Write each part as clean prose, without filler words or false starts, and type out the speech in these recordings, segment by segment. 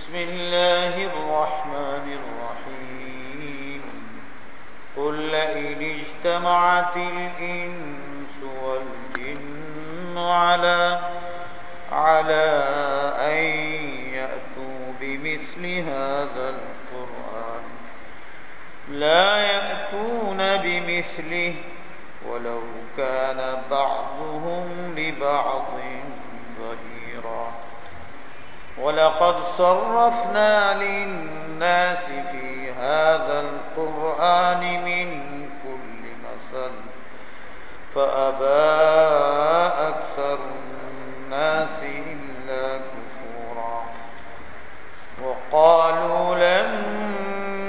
بسم الله الرحمن الرحيم قل لئن اجتمعت الإنس والجن على أن يأتوا بمثل هذا القرآن لا يأتون بمثله ولو كان بعضهم لبعض ظهيرا ولقد صرفنا للناس في هذا القرآن من كل مثل فأبى أكثر الناس إلا كفورا وقالوا لن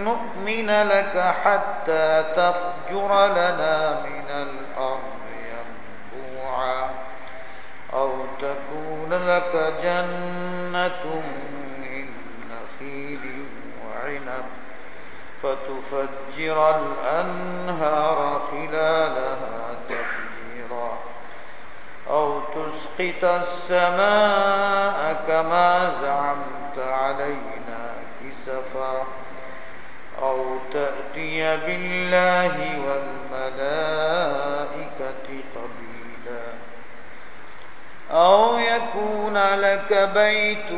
نؤمن لك حتى تفجر لنا من الأرض ينبوعا أو تكون لك جنة من نخيل وعنب فتفجر الأنهار خلالها تفجيرا أو تسقط السماء كما زعمت علينا كسفا أو تأتي بالله والملائكة قبيلا أو يكون لك بيت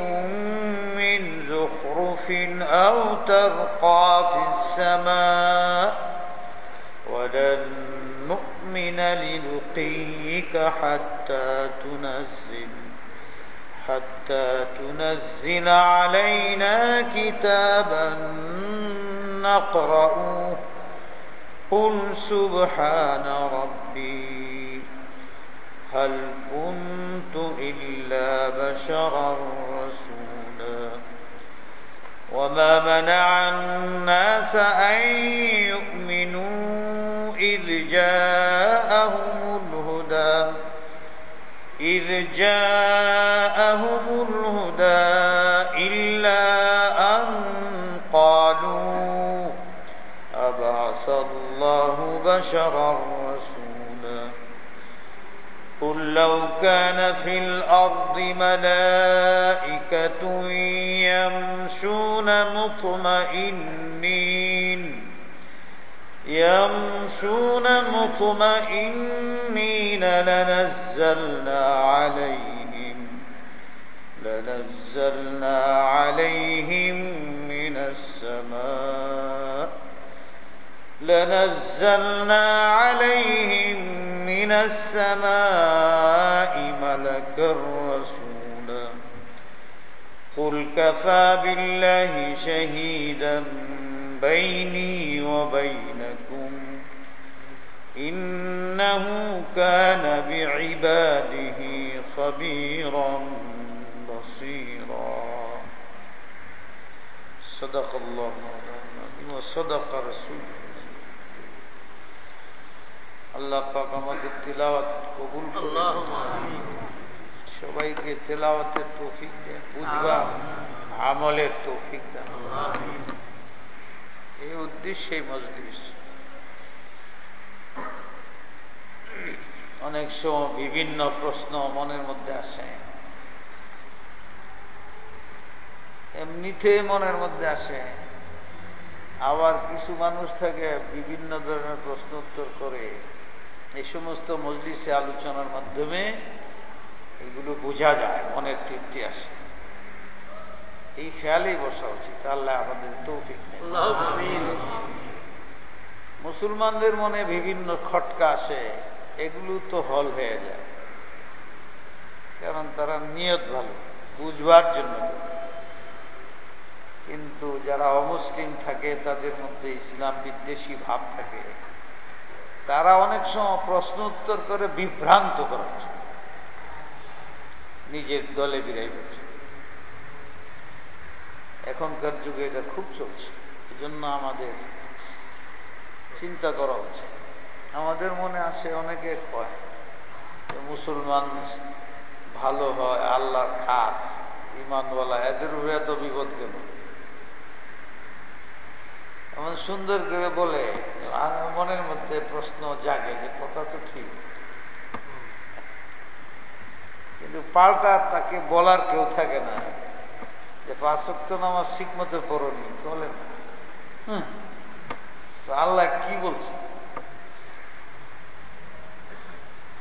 من زخرف أو ترقى في السماء ولن نؤمن لرقيك حتى تنزل علينا كتابا نقرأه قل سبحان ربي هل كنت إلا بشرا رسولا وما منع الناس أن يؤمنوا إذ جاءهم الهدى إلا أن قالوا أبعث الله بشرا رسولا قل لو كان في الأرض ملائكة يمشون مطمئنين لنزلنا عليهم من السماء ملكا رسولا قل كفى بالله شهيدا بيني وبينكم إنه كان بعباده خبيرا بصيرا صدق الله وصدق رسوله আল্লাহ পাক আমাদের তিলাওয়াত কবুল করুন আমিন সবাইকে তিলাওয়াতের তৌফিক দেন বুঝবা আমলের তৌফিক দেন আমিন এই উদ্দেশ্যে মজলিস অনেক সময় বিভিন্ন প্রশ্ন মনের মধ্যে আসে এমনিতে মনের মধ্যে আসে আবার কিছু মানুষ থাকে বিভিন্ন ধরনের প্রশ্ন উত্তর করে এই সমস্ত মজলিসে আলোচনার মাধ্যমে এগুলো বোঝা যায় মনের তৃপ্তি আসে এই খেয়ালেই বসা উচিত আল্লাহ আমাদের তৌফিক দেন আমিন মুসলমানদের মনে বিভিন্ন খটকা আসে এগুলো তো হল হয়ে যায় কারণ তারা নিয়ত ভালো বুঝবার জন্য কিন্তু যারা অমুসলিম থাকে তাদের মধ্যে ইসলাম বিদ্বেষী ভাব থাকে তারা অনেক সময় প্রশ্ন উত্তর করে বিভ্রান্ত করার নিজের দলে বিরাই বসে এখনকার যুগে এটা খুব চলছে এই জন্য আমাদের চিন্তা করা উচিত আমাদের মনে আসে অনেকে কয় মুসলমান ভালো হয় আল্লাহর খাস ইমানওয়ালা এদের উপরে এত বিপদ কেন এমন সুন্দর করে বলে মনের মধ্যে প্রশ্ন জাগে যে কথা তো ঠিক কিন্তু পাল্টা তাকে বলার কেউ থাকে না যে 5 ওয়াক্ত নামাজ ঠিক মতো পড়নি, চলে না। তো আল্লাহ কি বলছে?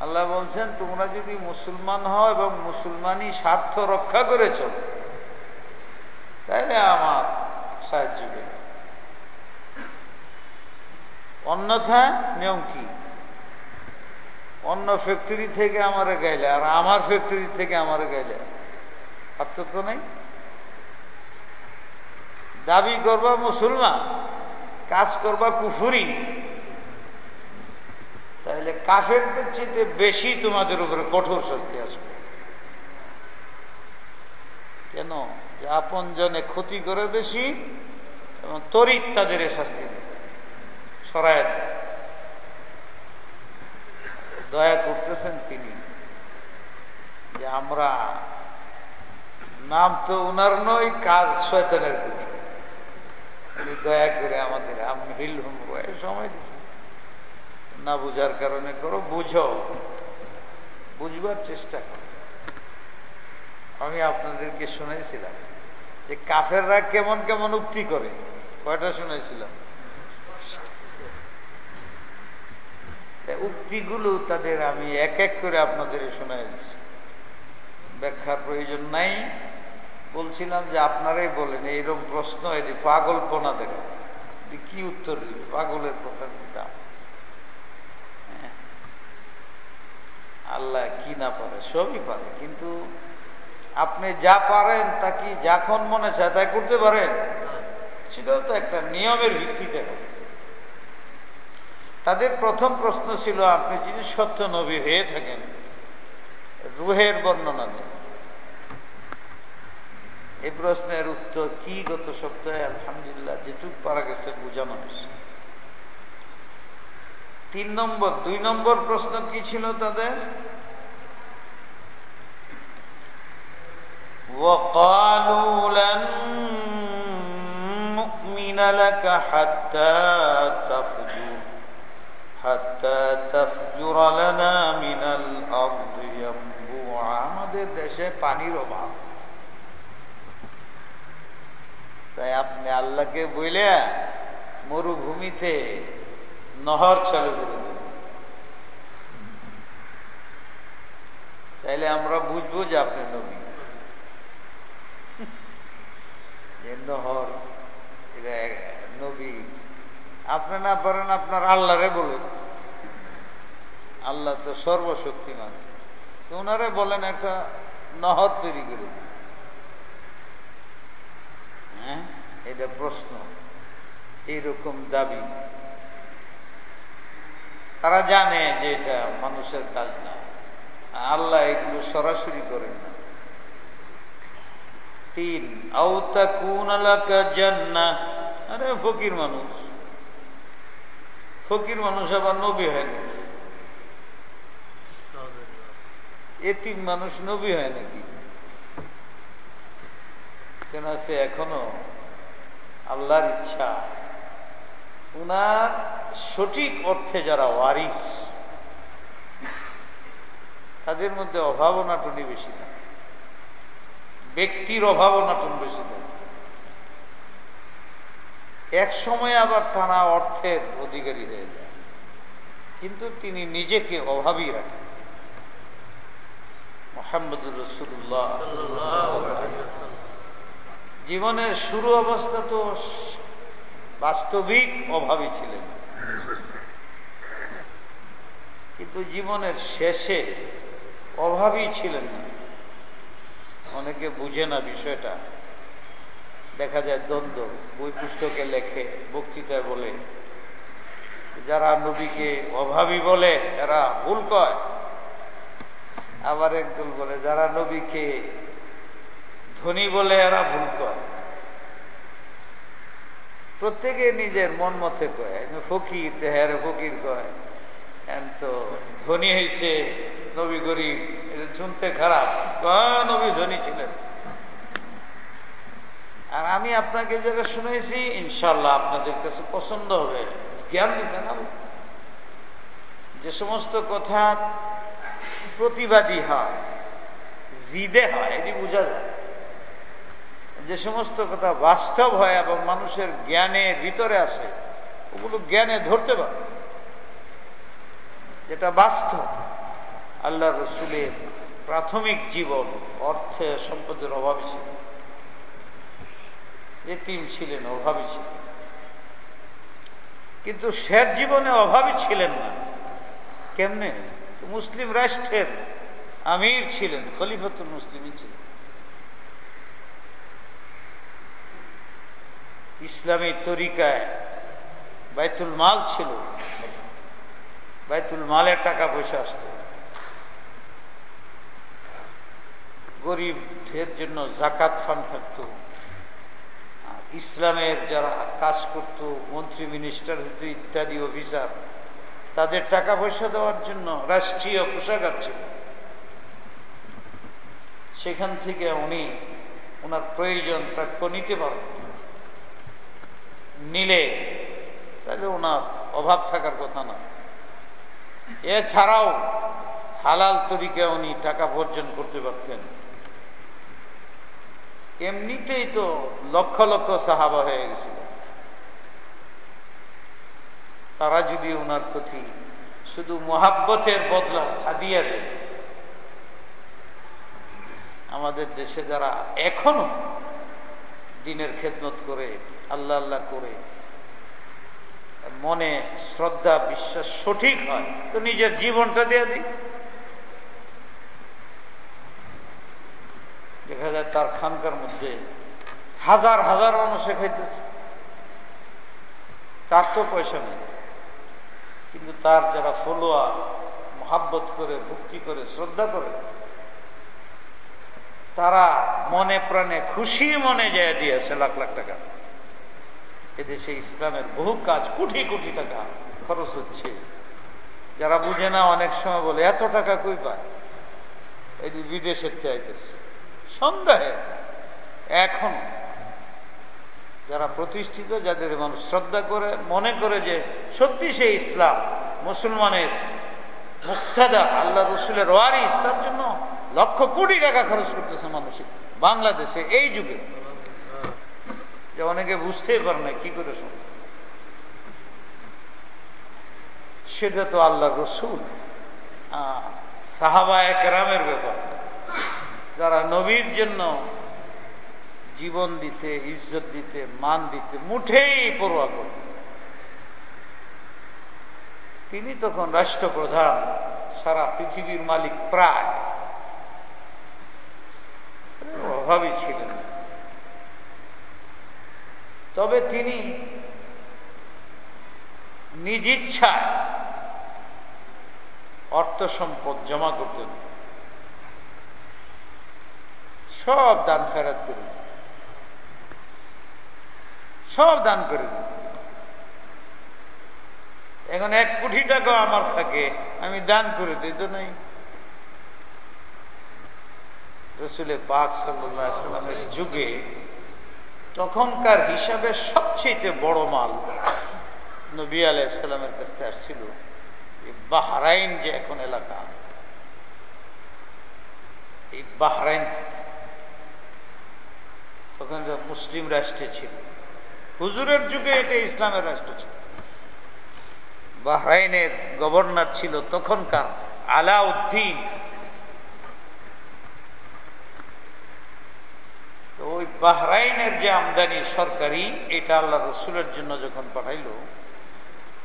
আল্লাহ বলছেন, তোমরা যদি মুসলমান হও এবং মুসলমানি স্বার্থ রক্ষা করে চলো, তাহলে আমার সাহায্য করবে। অন্যথা নিয়ম কি? অন্য ফ্যাক্টরি থেকে আমারে গাইলে আর আমার ফ্যাক্টরি থেকে আমারে গাইলে পার্থক্য নেই। দাবি করবা মুসলমান, কাজ করবা কুফরি, তাহলে কাফেরদের চেয়ে বেশি তোমাদের উপরে কঠোর শাস্তি আসবে। কেন? যে আপন জনে ক্ষতি করে বেশি এবং তরিত তাদের শাস্তি দেবে, সরায় দেবে। দয়া করতেছেন তিনি যে আমরা, নাম তো উনার নয়, কাজ শয়তানের করি, দয়া করে আমাদের আমহিল হুম সময় দিচ্ছে। না বুঝার কারণে করো, বুঝো, বুঝবার চেষ্টা করো। আমি আপনাদেরকে শুনেছিলাম যে কাফেররা কেমন কেমন উক্তি করে, কয়টা শুনেছিলাম? উক্তিগুলো তাদের আমি এক এক করে আপনাদের শোনাই দিচ্ছি, ব্যাখ্যার প্রয়োজন নাই। বলছিলাম যে আপনারাই বলেন, এইরকম প্রশ্ন এটি পাগলপনা দেখে কি উত্তর দিবে, পাগলের কথা দিতাম। আল্লাহ কি না পারে, সবই পারে, কিন্তু আপনি যা পারেন তা কি যখন মনে চায় তাই করতে পারেন? সেটাও তো একটা নিয়মের ভিত্তিতে। তাদের প্রথম প্রশ্ন ছিল, আপনি যদি সত্য নবী হয়ে থাকেন, রুহের বর্ণনা দেন। এই প্রশ্নের উত্তর কি গত সপ্তাহে আলহামদুলিল্লাহ যেটুক পারা গেছে বোঝানো হয়েছে। 2 নম্বর প্রশ্ন কি ছিল তাদের? وَقَالُوا لَن نُّؤْمِنَ لَكَ حَتَّى تَفْجُرَ لَنَا مِنَ الْأَرْضِ يَنبُوعًا। আমাদের দেশে পানির অভাব, তাই আপনি আল্লাহকে বইলে মরুভূমিতে নহর চালু করে দেন, তাইলে আমরা বুঝবো যে আপনি নবী। নহর এটা নবী আপনি না পারেন, আপনার আল্লাহরে বলুন, আল্লাহ তো সর্বশক্তিমান, তো ওনারে বলেন একটা নহর তৈরি করে। হ্যাঁ, এটা প্রশ্ন, এইরকম দাবি। তারা জানে যে এটা মানুষের কাজ না, আল্লাহ এগুলো সরাসরি করেন না। 3 আও তাকুনা লাকা জান্নাহ। আরে ফকির মানুষ, ফকির মানুষ আবার নবী হয় না? এতিম মানুষ নবী হয় নাকি? কেন আছে এখনো আল্লাহর ইচ্ছা, উনার সঠিক অর্থে যারা ওয়ারিস, তাদের মধ্যে অভাব অনাটনই বেশি থাকে, ব্যক্তির অভাব অনাটন বেশি থাকে। এক সময় আবার তারা অর্থের অধিকারী হয়ে যায়, কিন্তু তিনি নিজেকে অভাবী রাখেন। মুহাম্মদুর রাসূলুল্লাহ জীবনের শুরু অবস্থা তো বাস্তবিক অভাবী ছিলেন, কিন্তু জীবনের শেষে অভাবী ছিলেন না। অনেকে বুঝে না বিষয়টা, দেখা যায় দ্বন্দ্ব, বই পুস্তকে লেখে, বক্তৃতায় বলে, যারা নবীকে অভাবী বলে এরা ভুল কয়। আবার একদল বলে যারা নবীকে ধনী বলে এরা ভুল কয়। প্রত্যেকে নিজের মন মতে কয়, ফকির তেহারে ফকির কয়, তো ধনী হয়েছে, নবী গরিব, এটা শুনতে খারাপ। নবী ধনী ছিলেন। আর আমি আপনাকে যেটা শুনেছি ইনশাল্লাহ আপনাদের কাছে পছন্দ হবে। জ্ঞান দিচ্ছেন না, যে সমস্ত কথা প্রতিবাদী হয়, জিদে হয়, এটি বোঝা যায়। যে সমস্ত কথা বাস্তব হয় এবং মানুষের জ্ঞানের ভিতরে আসে, ওগুলো জ্ঞানে ধরতে পারে, যেটা বাস্তব। আল্লাহ রসুলের প্রাথমিক জীবন অর্থে সম্পদের অভাবী ছিল, এতিম ছিলেন, অভাবী ছিলেন, কিন্তু শেষ জীবনে অভাবী ছিলেন না। কেমনে? মুসলিম রাষ্ট্রের আমির ছিলেন, খলিফাতুল মুসলিমিন ছিলেন, ইসলামী তরিকায় বাইতুল মাল ছিল, বাইতুল মালের টাকা পয়সা আসত, গরিবদের জন্য জাকাত ফান্ড থাকত, ইসলামের যারা কাজ করত, মন্ত্রী মিনিস্টার হতো, ইত্যাদি অফিসার, তাদের টাকা পয়সা দেওয়ার জন্য রাষ্ট্রীয় কোষাগার ছিল। সেখান থেকে উনি ওনার প্রয়োজন প্রাপ্য নিতে পারবেন, নিলে তাহলে ওনার অভাব থাকার কথা না। এছাড়াও হালাল তরিকায় উনি টাকা উপার্জন করতে পারতেন। এমনিতেই তো লক্ষ লক্ষ সাহাবা হয়ে গেছিল, তারা যদি ওনার প্রতি শুধু মোহাব্বতের বদলা হাদিয়া দেয়। আমাদের দেশে যারা এখনো দ্বীনের খেদমত করে, আল্লাহ আল্লাহ করে, মনে শ্রদ্ধা বিশ্বাস সঠিক হয়, তো নিজের জীবনটা দিয়ে দিই। দেখা যায় তার খানকার মধ্যে হাজার হাজার মানুষে খাইতেছে, তার তো পয়সা নেই, কিন্তু তার যারা ফলোয়ার মোহাব্বত করে, ভক্তি করে, শ্রদ্ধা করে, তারা মনে প্রাণে খুশি মনে যায় দিয়েছে লাখ লাখ টাকা। এদেশে ইসলামের বহু কাজ কোটি কোটি টাকা খরচ হচ্ছে। যারা বুঝে না অনেক সময় বলে এত টাকা কই পায়, এই বিদেশের চাইতেছে সন্দেহে। এখন যারা প্রতিষ্ঠিত, যাদের মানুষ শ্রদ্ধা করে, মনে করে যে সত্যি সে ইসলাম মুসলমানের মুক্তাদা, আল্লাহ রসুলের ওয়ারিস, তার জন্য লক্ষ কোটি টাকা খরচ করতেছে মানুষ বাংলাদেশে এই যুগে, যে অনেকে বুঝতেই পারে না কি করে সম্ভব। সেটা তো আল্লাহ রসুল, সাহাবায়ে কেরামের ব্যাপার, যারা নবীর জন্য জীবন দিতে, ইজ্জত দিতে, মান দিতে মুঠেই পরোয়া করতেন। তিনি তখন রাষ্ট্রপ্রধান, সারা পৃথিবীর মালিক, প্রায় অভাবী ছিলেন। তবে তিনি নিজ ইচ্ছায় অর্থ সম্পদ জমা করতেন, সব দান ফেরত করে, সব দান করে। এখন 1 কোটি টাকা আমার থাকে, আমি দান করে দিই তো নাই। রাসূল পাক সাল্লাল্লাহু আলাইহি ওয়াসাল্লামের যুগে তখনকার হিসাবে সবচেয়ে বড় মাল নবী আলাইহিস সালামের কাছে আসছিল। এই বাহরাইন যে এখন এলাকা, এই বাহরাইন তখন মুসলিম রাষ্ট্রে ছিল, হুজুরের যুগে এটা ইসলামের রাষ্ট্র ছিল। বাহরাইনের গভর্নর ছিল তখনকার আলাউদ্দিন। তো ওই বাহরাইনের যে আমদানি সরকারি, এটা আল্লাহ রসুলের জন্য যখন পাঠাইল,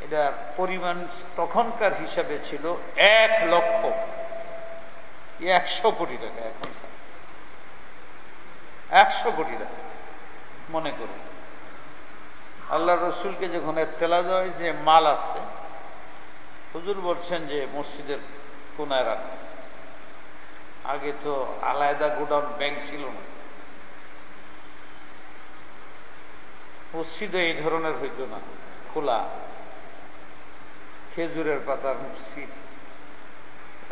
এটার পরিমাণ তখনকার হিসাবে ছিল 1,100 কোটি টাকা। এখন 100 কোটি টাকা মনে করি। আল্লাহ রসুলকে যখন এত্তেলা দেওয়া হয়েছে মাল আসছে, হুজুর বলছেন যে মসজিদের কোনায় রাখা। আগে তো আলাদা গোডাউন ব্যাংক ছিল না, মসজিদে এই ধরনের হইত না, খোলা খেজুরের পাতার সিট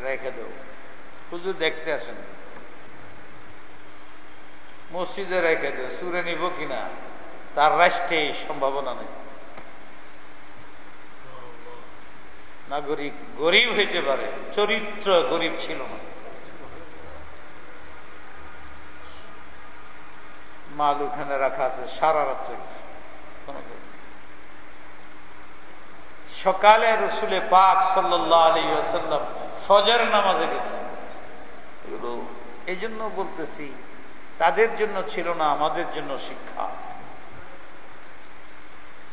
রেখে দেব। হুজুর দেখতে আসেন, মসজিদে রেখে দেব, সুরে নিব কিনা তার রাষ্ট্রে সম্ভাবনা নেই। নাগরিক গরিব হইতে পারে, চরিত্র গরিব ছিল না। মাল ওখানে রাখা আছে, সারা রাত্রে গেছে। সকালে রসুলে পাক সাল্লাল্লাহু আলাইহি ওয়াসাল্লাম ফজর নামাজে গেছেন। এগুলো এই জন্য বলতেছি, তাদের জন্য ছিল না, আমাদের জন্য শিক্ষা।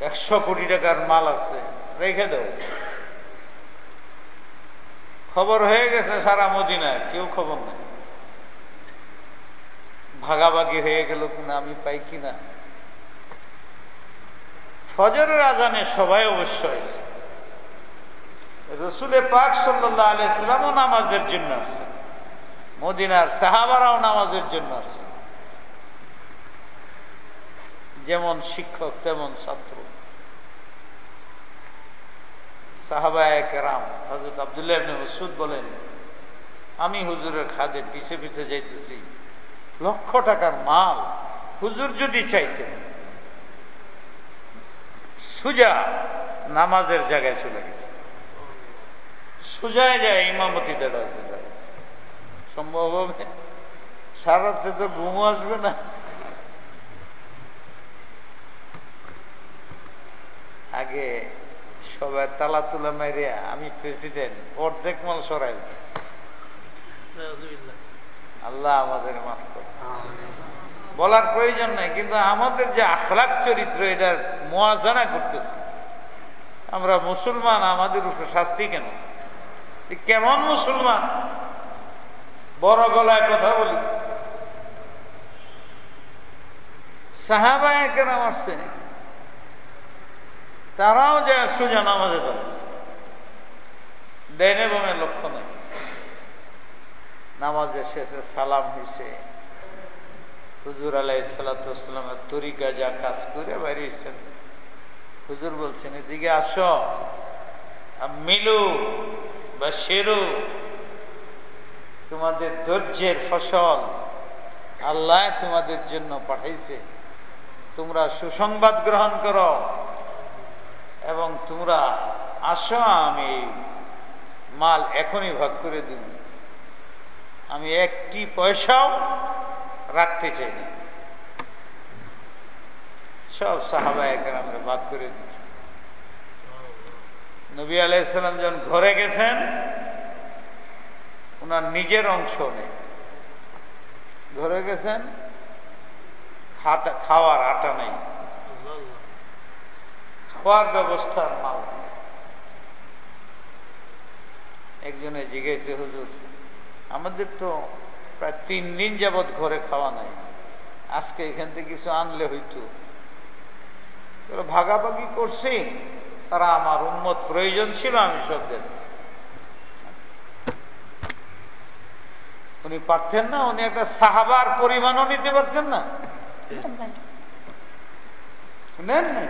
100 কোটি টাকার মাল আছে, রেখে দাও। খবর হয়ে গেছে সারা মদিনায়, কেউ খবর নেই। ভাগাভাগি হয়ে গেল কিনা, আমি পাই কিনা। ফজরের আজানে সবাই অবশ্য হয়েছে। রসুলে পাক সাল্লাল্লাহু আলাইহি ওয়াসাল্লামও নামাজের জন্য আসছে, মদিনার সাহাবারাও নামাজের জন্য আসছে। যেমন শিক্ষক তেমন ছাত্র। সাহাবায়ে কেরাম, হযরত আব্দুল্লাহ ইবনে মাসউদ বলেন, আমি হুজুরের খাদে পিছে পিছে যাইতেছি, লক্ষ টাকার মাল হুজুর যদি চাইতেন, সুজা নামাজের জায়গায় চলে গেছে, সুজায় যায় ইমামতি দাঁড়াতে দাঁড়াচ্ছে। সম্ভব হবে? সারাতে তো ঘুমও আসবে না। আগে সবাই তালা তুলা মারিয়া, আমি প্রেসিডেন্ট, অর্ধেক মাল সরাই। আল্লাহ আমাদের মাফ করে। বলার প্রয়োজন নাই, কিন্তু আমাদের যে আখলাক চরিত্র, এটার মুয়াজানা করতেছে। আমরা মুসলমান, আমাদের উপর শাস্তি কেন? কেমন মুসলমান? বড় গলায় কথা বলি। সাহাবায়ে কেরাম আসছে, তারাও যে সোজা নামাজে দাঁড়াচ্ছে, ডাইনে বামে লক্ষ্য নাই। নামাজের শেষে সালাম হয়েছে, হুজুর আলাইহিস সালাতু ওয়াস সালামের তরিকা যা কাজ করে বাইরে হয়েছেন। হুজুর বলছেন, এদিকে আসো, মিলু বা শেরু, তোমাদের ধৈর্যের ফসল আল্লাহ তোমাদের জন্য পাঠাইছে। তোমরা সুসংবাদ গ্রহণ করো এবং তোমরা আসো, আমি মাল এখনই ভাগ করে দিব। আমি একটি পয়সাও রাখতে চাই না। সব সাহাবায়ে কেরামরা ভাগ করে দিচ্ছে। নবী আলাইহিস সালাম যখন ঘরে গেছেন, ওনার নিজের অংশ নেই। ঘরে গেছেন, খাওয়ার আটা নেই, খাওয়ার ব্যবস্থার মাল। একজনে জিজ্ঞেসে, হুজুর আমাদের তো প্রায় 3 দিন যাবৎ ঘরে খাওয়া নাই, আজকে এখান থেকে কিছু আনলে হইতো। ভাগাভাগি করছি, তারা আমার উম্মত প্রয়োজন ছিল, আমি সব দিচ্ছি। উনি পারতেন না? উনি একটা সাহাবার পরিমাণও নিতে পারতেন না? নেন নাই।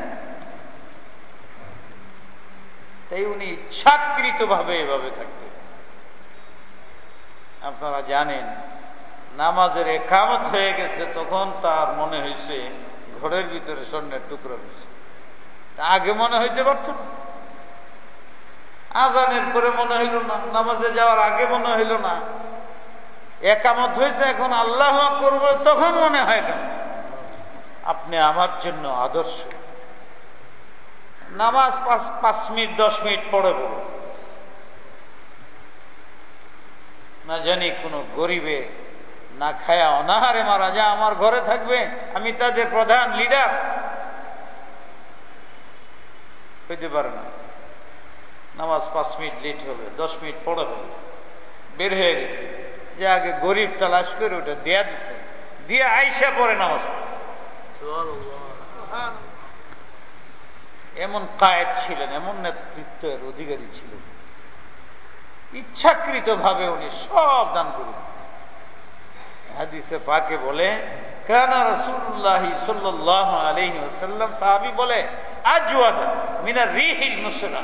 তাই উনি ইচ্ছাকৃত ভাবে এভাবে থাকতেন। আপনারা জানেন, নামাজের একামত হয়ে গেছে, তখন তার মনে হয়েছে ঘরের ভিতরে স্বর্ণের টুকরো হয়েছে। আগে মনে হইতে পারত না। আজানের পরে মনে হইল না, নামাজে যাওয়ার আগে মনে হইল না। একামত হয়েছে, এখন আল্লাহু আকবার বলে তখন মনে হয় কেন? আপনি আমার জন্য আদর্শ। নামাজ 5 মিনিট 10 মিনিট পড়ে বলো, না জানি কোন গরিবে না খায়া অনাহারে মারা যায়, আমার ঘরে থাকবে, আমি তাদের প্রধান লিডার হইতে পারে না। নামাজ 5 মিনিট লেট হবে, 10 মিনিট পড়ে হবে, বের হয়ে গেছে, যে আগে গরিব তালাশ করে ওটা দেয়া দিচ্ছে, দিয়ে আইসা পরে নামাজ পড়ছে। এমন কায়েদ ছিলেন, এমন নেতৃত্বের অধিকারী ছিলেন। ইচ্ছাকৃত ভাবে উনি সব দান করেন। হাদিসে পাকে বলে, কানা রাসূলুল্লাহ সাল্লাল্লাহু আলাইহি ওয়াসাল্লাম, সাহাবী বলে, আজওয়াদ মিনার রিহিল মুসরা,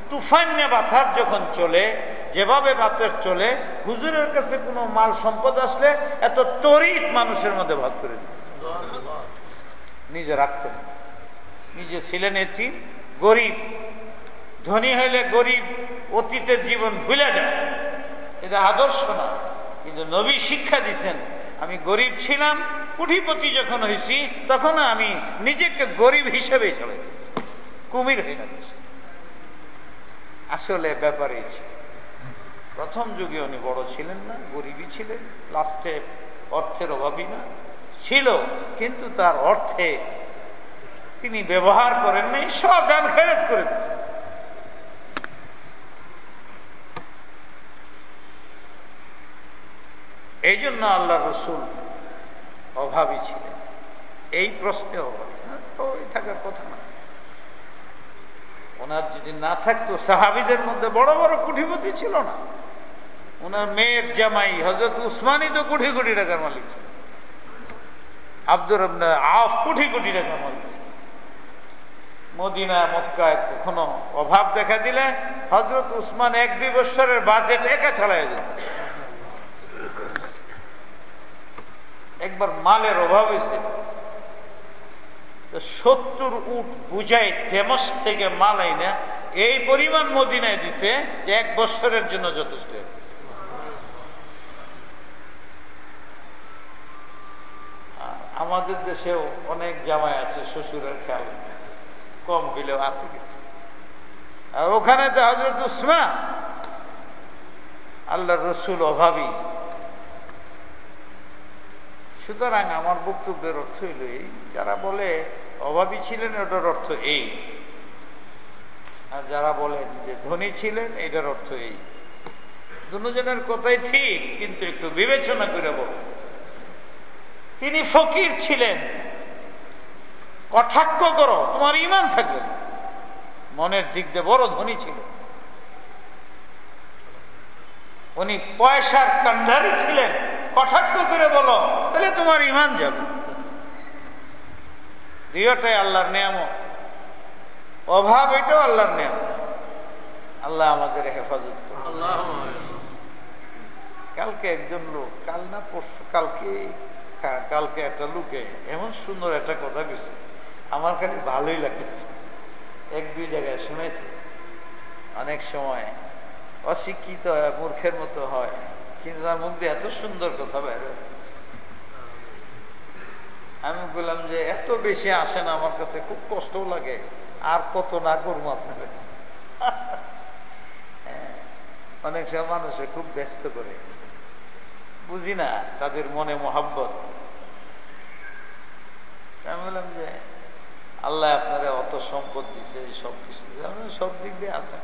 তুফানে বাতাস যখন চলে, যেভাবে বাতাস চলে, হুজুরের কাছে কোনো মাল সম্পদ আসলে এত তড়িৎ মানুষের মধ্যে ভাগ করে দিতেন। নিজে রাখতেন, নিজে ছিলেন এতিম, গরিব। ধনী হইলে গরিব অতীতের জীবন ভুলে যায়, এটা আদর্শ না। কিন্তু নবী শিক্ষা দিচ্ছেন, আমি গরিব ছিলাম, কোটিপতি যখন হয়েছি তখন আমি নিজেকে গরিব হিসেবে চলে গেছি, কুমির হয়ে না গেছি। আসলে ব্যাপারে প্রথম যুগে উনি বড় ছিলেন না, গরিবই ছিলেন, লাস্টে অর্থের অভাবই না ছিল, কিন্তু তার অর্থে তিনি ব্যবহার করেন নাই, সব দান খেরাত করে দিয়েছেন। এই জন্য আল্লাহ রসুল অভাবী ছিলেন, এই প্রশ্নে অভাবী না তো ওই থাকার কথা না। ওনার যদি না থাকতো, সাহাবীদের মধ্যে বড় বড় কোটিপতি ছিল না। ওনার মেয়ের জামাই হযরত উসমানই তো কোটি কোটি টাকার মালিক ছিল, আব্দুর ইবনে আওফ কোটি কোটি টাকার মালিক ছিল। মদিনা মক্কায় কখনো অভাব দেখা দিলে হযরত উসমান 1-2 বছরের বাজেট একা চালায় যেত। একবার মালের অভাব হয়েছে, 70 উট বুঝাই দেমস থেকে মাল আইনা এই পরিমাণ মদিনায় দিছে যে 1 বছরের জন্য যথেষ্ট। আমাদের দেশেও অনেক জামাই আছে শ্বশুরের খেয়াল কম হইলেও আছে কিছু, আর ওখানে তো হযরত উসমান আল্লাহর রসুল অভাবী। সুতরাং আমার বক্তব্যের অর্থ হইল এই, যারা বলে অভাবী ছিলেন ওটার অর্থ এই, আর যারা বলেন যে ধনী ছিলেন এটার অর্থ এই। দুজনের কথাই ঠিক, কিন্তু একটু বিবেচনা করে বল। তিনি ফকির ছিলেন, কটাক্ষ করো তোমার ঈমান থাকবে, মনের দিক দিয়ে বড় ধনী ছিল। উনি পয়সার কান্ডারি ছিলেন, কটাক্ষ করে বলো তাহলে তোমার ঈমান যাবে। দুইটাই আল্লাহর নিয়ামত, অভাব এটাও আল্লাহর নিয়ামত। আল্লাহ আমাদের হেফাজত করুন। কালকে একজন লোক, কাল না পরশু, কালকে একটা লোকে এমন সুন্দর একটা কথা বলছে, আমার খালি ভালোই লাগতেছে। 1-2 জায়গায় শুনেছি, অনেক সময় অশিক্ষিত হয়, মূর্খের মতো হয়, কিন্তু তার মুখ দিয়ে এত সুন্দর কথা বের হয়। আমি বললাম যে এত বেশি আসেন আমার কাছে, খুব কষ্টও লাগে, আর কত না করবো আপনাদের। অনেক সময় মানুষে খুব ব্যস্ত করে, বুঝি না তাদের মনে মোহাব্বত। আমি বললাম যে আল্লাহ আপনারা অত সম্পদ দিছে, সব কিছু সব দিক দিয়ে আছেন,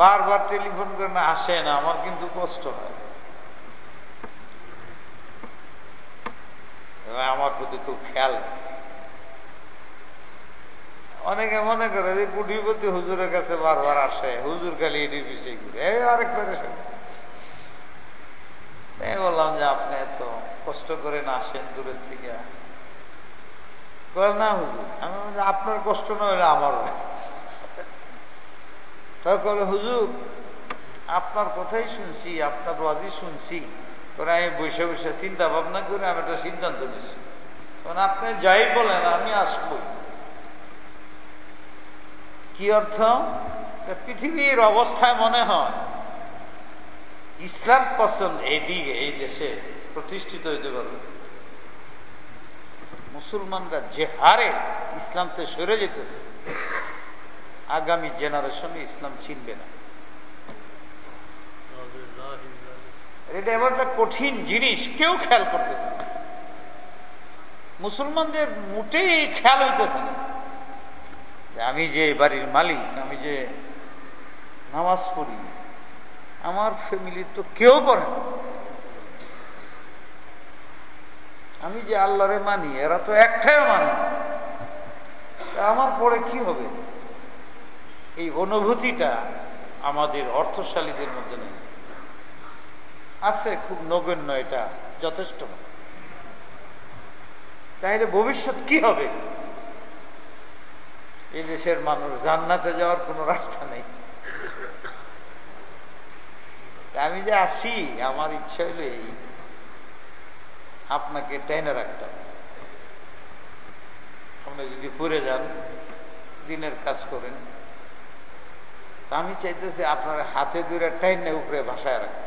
বারবার টেলিফোন করেন আসেন, আমার কিন্তু কষ্ট হয়, আমার প্রতি খুব খেয়াল। অনেকে মনে করে যে কোটিপতি হুজুরের কাছে বারবার আসে, হুজুর খালি এটির বিষয় ঘুরে আরেকবারে। বললাম যে আপনি এত কষ্ট করে না আসেন দূরের থেকে, না হুজুর, আমি আপনার কষ্ট না হলে আমার হয়। তারপরে হুজুর আপনার কথাই শুনছি, আপনার ওয়াজি শুনছি, করে আমি বসে বসে চিন্তা ভাবনা করে আমি একটা সিদ্ধান্ত নিচ্ছি, কারণ আপনি যাই বলেন আমি আসবই। কি অর্থ? পৃথিবীর অবস্থায় মনে হয় ইসলাম পছন্দ এদিকে এই দেশে প্রতিষ্ঠিত হইতে পারবে। মুসলমানরা যে হারে ইসলামতে সরে যেতেছে, আগামী জেনারেশনে ইসলাম চিনবে না। এটা এমন একটা কঠিন জিনিস, কেউ খেয়াল করতেছে না, মুসলমানদের মোটেই খেয়াল হইতেছে না যে আমি যে বাড়ির মালিক, আমি যে নামাজ পড়ি, আমার ফ্যামিলির তো কেউ পড়ে না, আমি যে আল্লাহরে মানি এরা তো একটাও মানে না, আমার পরে কি হবে? এই অনুভূতিটা আমাদের অর্থশালীদের মধ্যে নেই, আছে খুব নগণ্য, এটা যথেষ্ট। তাহলে ভবিষ্যৎ কি হবে? এই দেশের মানুষ জান্নাতে যাওয়ার কোনো রাস্তা নেই। আমি যে আসি, আমার ইচ্ছা হইল এই, আপনাকে টেনে রাখতে হবে। আপনি যদি পড়ে যান, দিনের কাজ করেন, তা আমি চাইতেছি আপনার হাতে ধরে টাইনে উপরে ভাসায় রাখতে।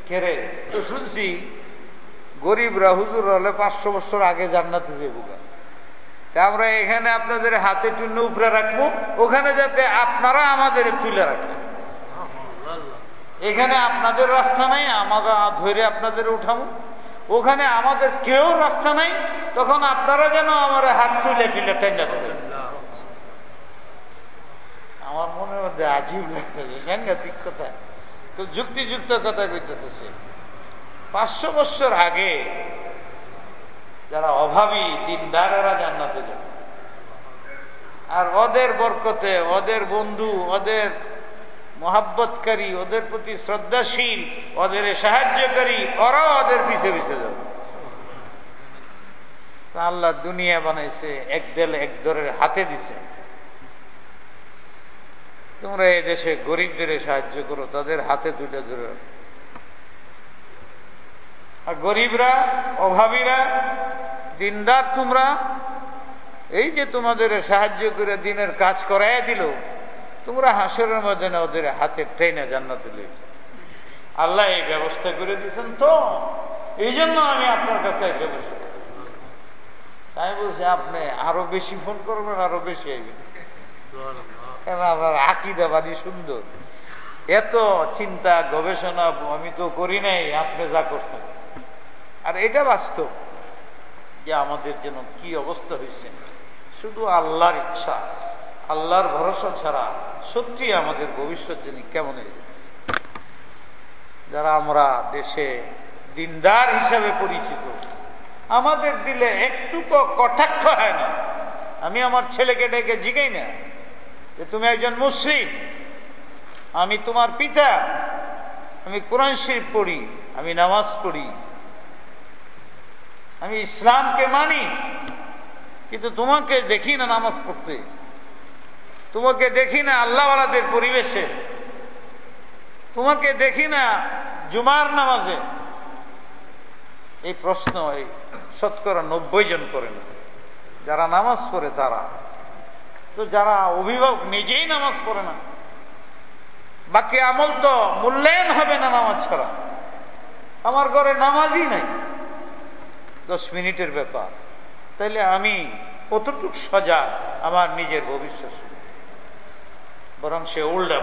কেরে তো শুনছি গরিবরা হুজুর হলে 500 বছর আগে জান্নাতে যাবো। তা আমরা এখানে আপনাদের হাতে টুন্য উপরে রাখবো, ওখানে যাতে আপনারা আমাদের তুলে রাখেন। এখানে আপনাদের রাস্তা নাই, আমরা ধরে আপনাদের উঠাবো। ওখানে আমাদের কেউ রাস্তা নাই, তখন আপনারা যেন আমার হাত তুলে তুলে টেনে দেবেন। আমার মনের মধ্যে আজীব লাগতেছে, সাংঘাতিক কথা, তো যুক্তিযুক্ত কথা কইতেছে সে। 500 বছর আগে যারা অভাবী দিনদারেরা জান্নাতে যাবে, আর ওদের বরকতে, ওদের বন্ধু, ওদের মহাব্বতকারী, ওদের প্রতি শ্রদ্ধাশীল, ওদের সাহায্যকারী, ওরাও ওদের পিছে পিছে যাবে। আল্লাহ দুনিয়া বানাইছে, এক দেল এক দরের হাতে দিছে। তোমরা এই দেশে গরিবদের সাহায্য করো, তাদের হাতে তুলে ধরে। আর গরিবরা, অভাবীরা, দিনদার তোমরা, এই যে তোমাদের সাহায্য করে দিনের কাজ করাই দিল, তোমরা হাসরের মধ্যে না ওদের হাতে ট্রেনে জান্নাতে লই। আল্লাহ এই ব্যবস্থা করে দিয়েছেন, তো এই জন্য আমি আপনার কাছে এসে বসে। তাই বলছি আপনি আরো বেশি ফোন করবেন, আরো বেশি আইবেন। আপনার আকীদা বাড়ি সুন্দর, এত চিন্তা গবেষণা আমি তো করি নাই, আপনি যা করছেন। আর এটা বাস্তব যে আমাদের যেন কি অবস্থা হয়েছে, শুধু আল্লাহর ইচ্ছা, আল্লাহর ভরসা ছাড়া সত্যি আমাদের ভবিষ্যৎ যেন কেমন হয়ে যাচ্ছে। যারা আমরা দেশে দিনদার হিসাবে পরিচিত, আমাদের দিলে একটুকু কটাক্ষ হয় না। আমি আমার ছেলেকে ডেকে জিগাই না যে তুমি একজন মুসলিম, আমি তোমার পিতা, আমি কোরআন শরীফ পড়ি, আমি নামাজ পড়ি, আমি ইসলামকে মানি, কিন্তু তোমাকে দেখি না নামাজ পড়তে, তোমাকে দেখি না আল্লাহওয়ালাদের পরিবেশে, তোমাকে দেখি না জুমার নামাজে। এই প্রশ্ন এই 90% জন করেন। যারা নামাজ পড়ে তারা তো, যারা অভিভাবক নিজেই নামাজ পড়ে না, বাকি আমল তো মূল্যায়ন হবে না নামাজ ছাড়া। আমার ঘরে নামাজই নাই, 10 মিনিটের ব্যাপার, তাইলে আমি কতটুকু সজাগ আমার নিজের ভবিষ্যৎ। বরং সে উল্টা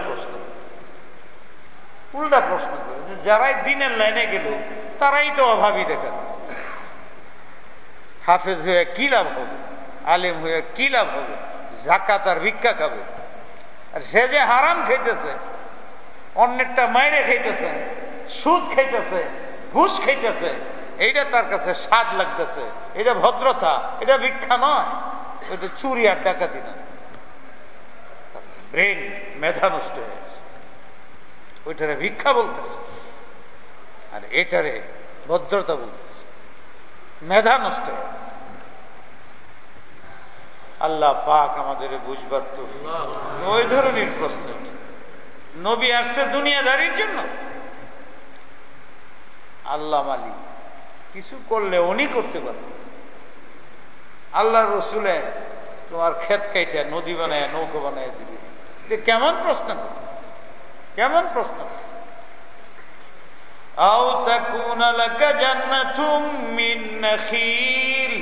প্রশ্ন করে, যারাই দিনের লাইনে গেল তারাই তো অভাবী দেখেন। হাফেজ হয়ে কি লাভ হবে, আলেম হয়ে কি লাভ হবে, জাকাত আর ভিক্ষা খাবে। আর সে যে হারাম খাইতেছে, অন্যেরটা মাইরে খাইতেছে, সুদ খাইতেছে, ঘুষ খাইতেছে, এইটা তার কাছে স্বাদ লাগতেছে, এটা ভদ্রতা, এটা ভিক্ষা নয়, এটা চুরি আর ডাকাতি না। ব্রেন, মেধা নষ্ট হয়ে গেছে, ওইটারে ভিক্ষা বলতেছে আর এটারে ভদ্রতা বলতেছে, মেধা নষ্ট হয়ে গেছে। আল্লাহ পাক আমাদের বুঝবার তো ওই ধরনের প্রশ্ন। নবী আসছে দুনিয়াদারির জন্য, আল্লাহ মালিক কিছু করলে উনি করতে পারেন। আল্লাহ রসুলে তোমার ক্ষেত কাইটা নদী বানায়, নৌকা বানায় দিবে, কেমন প্রশ্ন, কেমন প্রশ্ন। আও তাকুনা লাকা জান্নাতুম মিন নাখিল,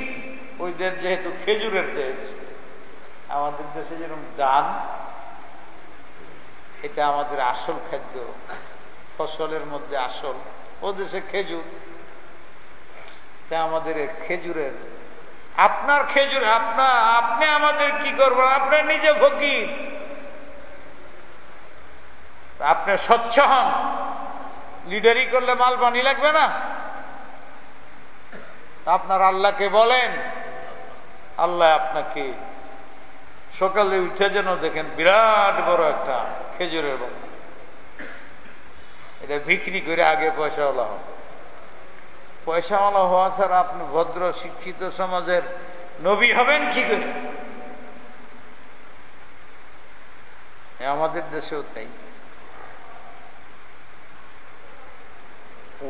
ওই দেশ যেহেতু খেজুরের দেশ, আমাদের দেশে যেরকম ধান, এটা আমাদের আসল খাদ্য, ফসলের মধ্যে আসল, ও দেশে খেজুর। তা আমাদের খেজুরের, আপনার খেজুর, আপনি আমাদের কি করবেন? আপনার নিজে ফকির, আপনি স্বচ্ছ হন, লিডারি করলে মাল পানি লাগবে না। আপনার আল্লাহকে বলেন, আল্লাহ আপনাকে সকালে উঠে যেন দেখেন বিরাট বড় একটা খেজুরের বাগান, এটা বিক্রি করে আগে পয়সাওয়ালা হন। পয়সাওয়ালা হওয়া ছাড়া আপনি ভদ্র শিক্ষিত সমাজের নবী হবেন কি করে? আমাদের দেশেও তাই।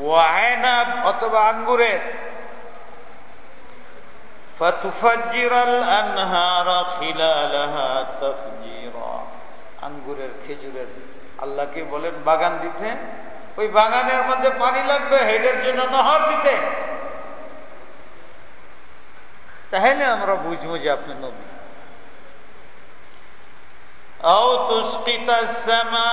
ওয়াইনাব অথবা আঙ্গুরের, ফাতুফাজ্জিরাল আনহারা খিলালাহা তাফজিরা, আঙ্গুরের খেজুরের আল্লাহকে বলেন বাগান দিতে, ওই বাগানের মধ্যে পানি লাগবে, হেডের জন্য নহর দিতে, তাহলে আমরা বুঝবো যে আপনি নবী। আও তুসকিতাস সামাআ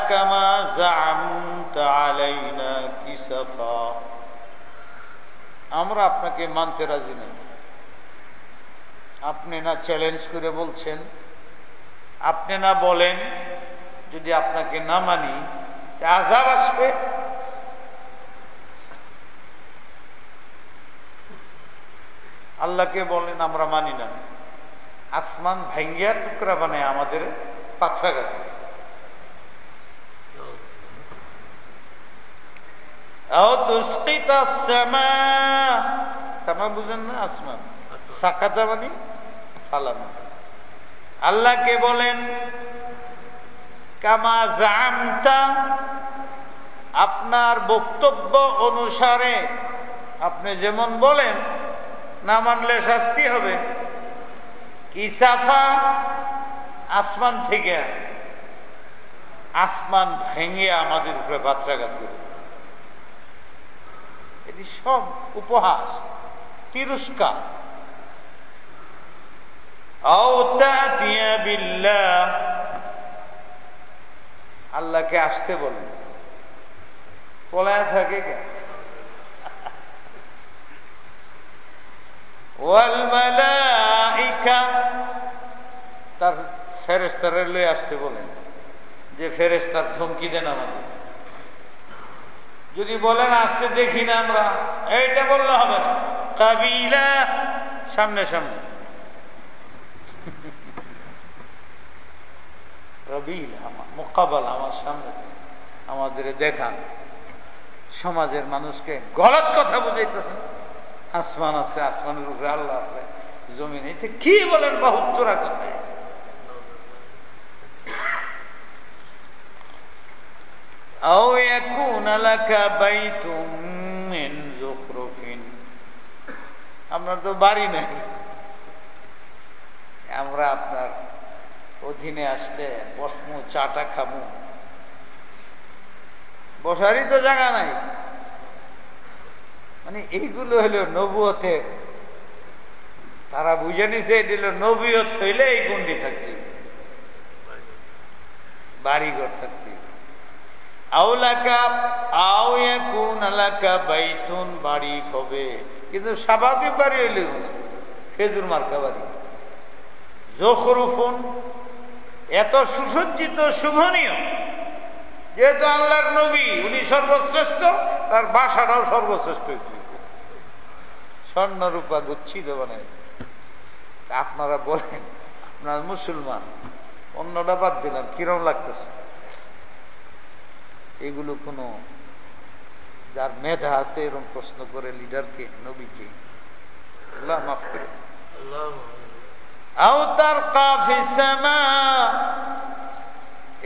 কামা যাআমতা আলাইনা কিসাফা, আমরা আপনাকে মানতে রাজি নই। আপনি না চ্যালেঞ্জ করে বলছেন, আপনি না বলেন যদি আপনাকে না মানি আযাব আসবে। আল্লাহকে বলেন আমরা মানি না, আসমান ভাঙ্গিয়া টুকরা বানায় আমাদের পাথরাঘাত। সামা বুঝেন না? আসমান সাকাতা মানে ফালানো। আল্লাহকে বলেন কামা জামতা, আপনার বক্তব্য অনুসারে আপনি যেমন বলেন, না মানলে শাস্তি হবে। কিসাফা, আসমান থেকে, আসমান ভেঙে আমাদের উপরে বাত্রাঘাত করবে। এটি সব উপহাস, তিরস্কার। আও তাতিয়া বিল্লাহ, আল্লাহকে আসতে বলেন, পলায় থাকে কেন? ওয়াল মালাইকা, তার ফেরেশতারে লয়ে আসতে বলেন, যে ফেরেশতার ধমকি দেন আমাদের। যদি বলেন আসতে দেখি না আমরা, এইটা বললে হবে না, কাবিলা, সামনে সামনে। রবিল মোকাবেলা, আমার সামনে আমাদের দেখান। সমাজের মানুষকে গলত কথা বুঝাইতেছেন, আসমান আছে, আসমানের উপরে আল্লাহ আছে, জমিন এতে কি বলেন বাহুত্তরা কথায়। আও ইয়াকুন লাকা বাইতুম মিন যুখরুফিন, আপনার তো বাড়ি নাই, আমরা আপনার অধীনে আসলে বসমু, চাটা খামু, বসারই তো জায়গা নাই। মানে এইগুলো হলো নবুয়তে, তারা বুঝে নিছে এটি হলো নবুয়ত হইলে এই গুন্ডি থাকতে, বাড়িঘর থাকতে। আওলাকা আও ইয়াকুন লাকা বাইতুন, বাড়ি হবে, কিন্তু স্বাভাবিক বাড়ি হইলে খেজুর মার্কা বাড়ি। যখরুফুন, এত সুসজ্জিত শোভনীয়, যেহেতু আল্লাহর নবী, উনি সর্বশ্রেষ্ঠ, তার বাসাটাও সর্বশ্রেষ্ঠ, স্বর্ণ রূপা গুচ্ছিত বানায়। আপনারা বলেন, আপনার মুসলমান, অন্যটা বাদ দিলাম, কিরম লাগতেছে? এগুলো কোনো যার মেধা আছে এরকম প্রশ্ন করে লিডারকে, নবীকে, আল্লাহ মাফ করে। আও তারকা ফিস সামা,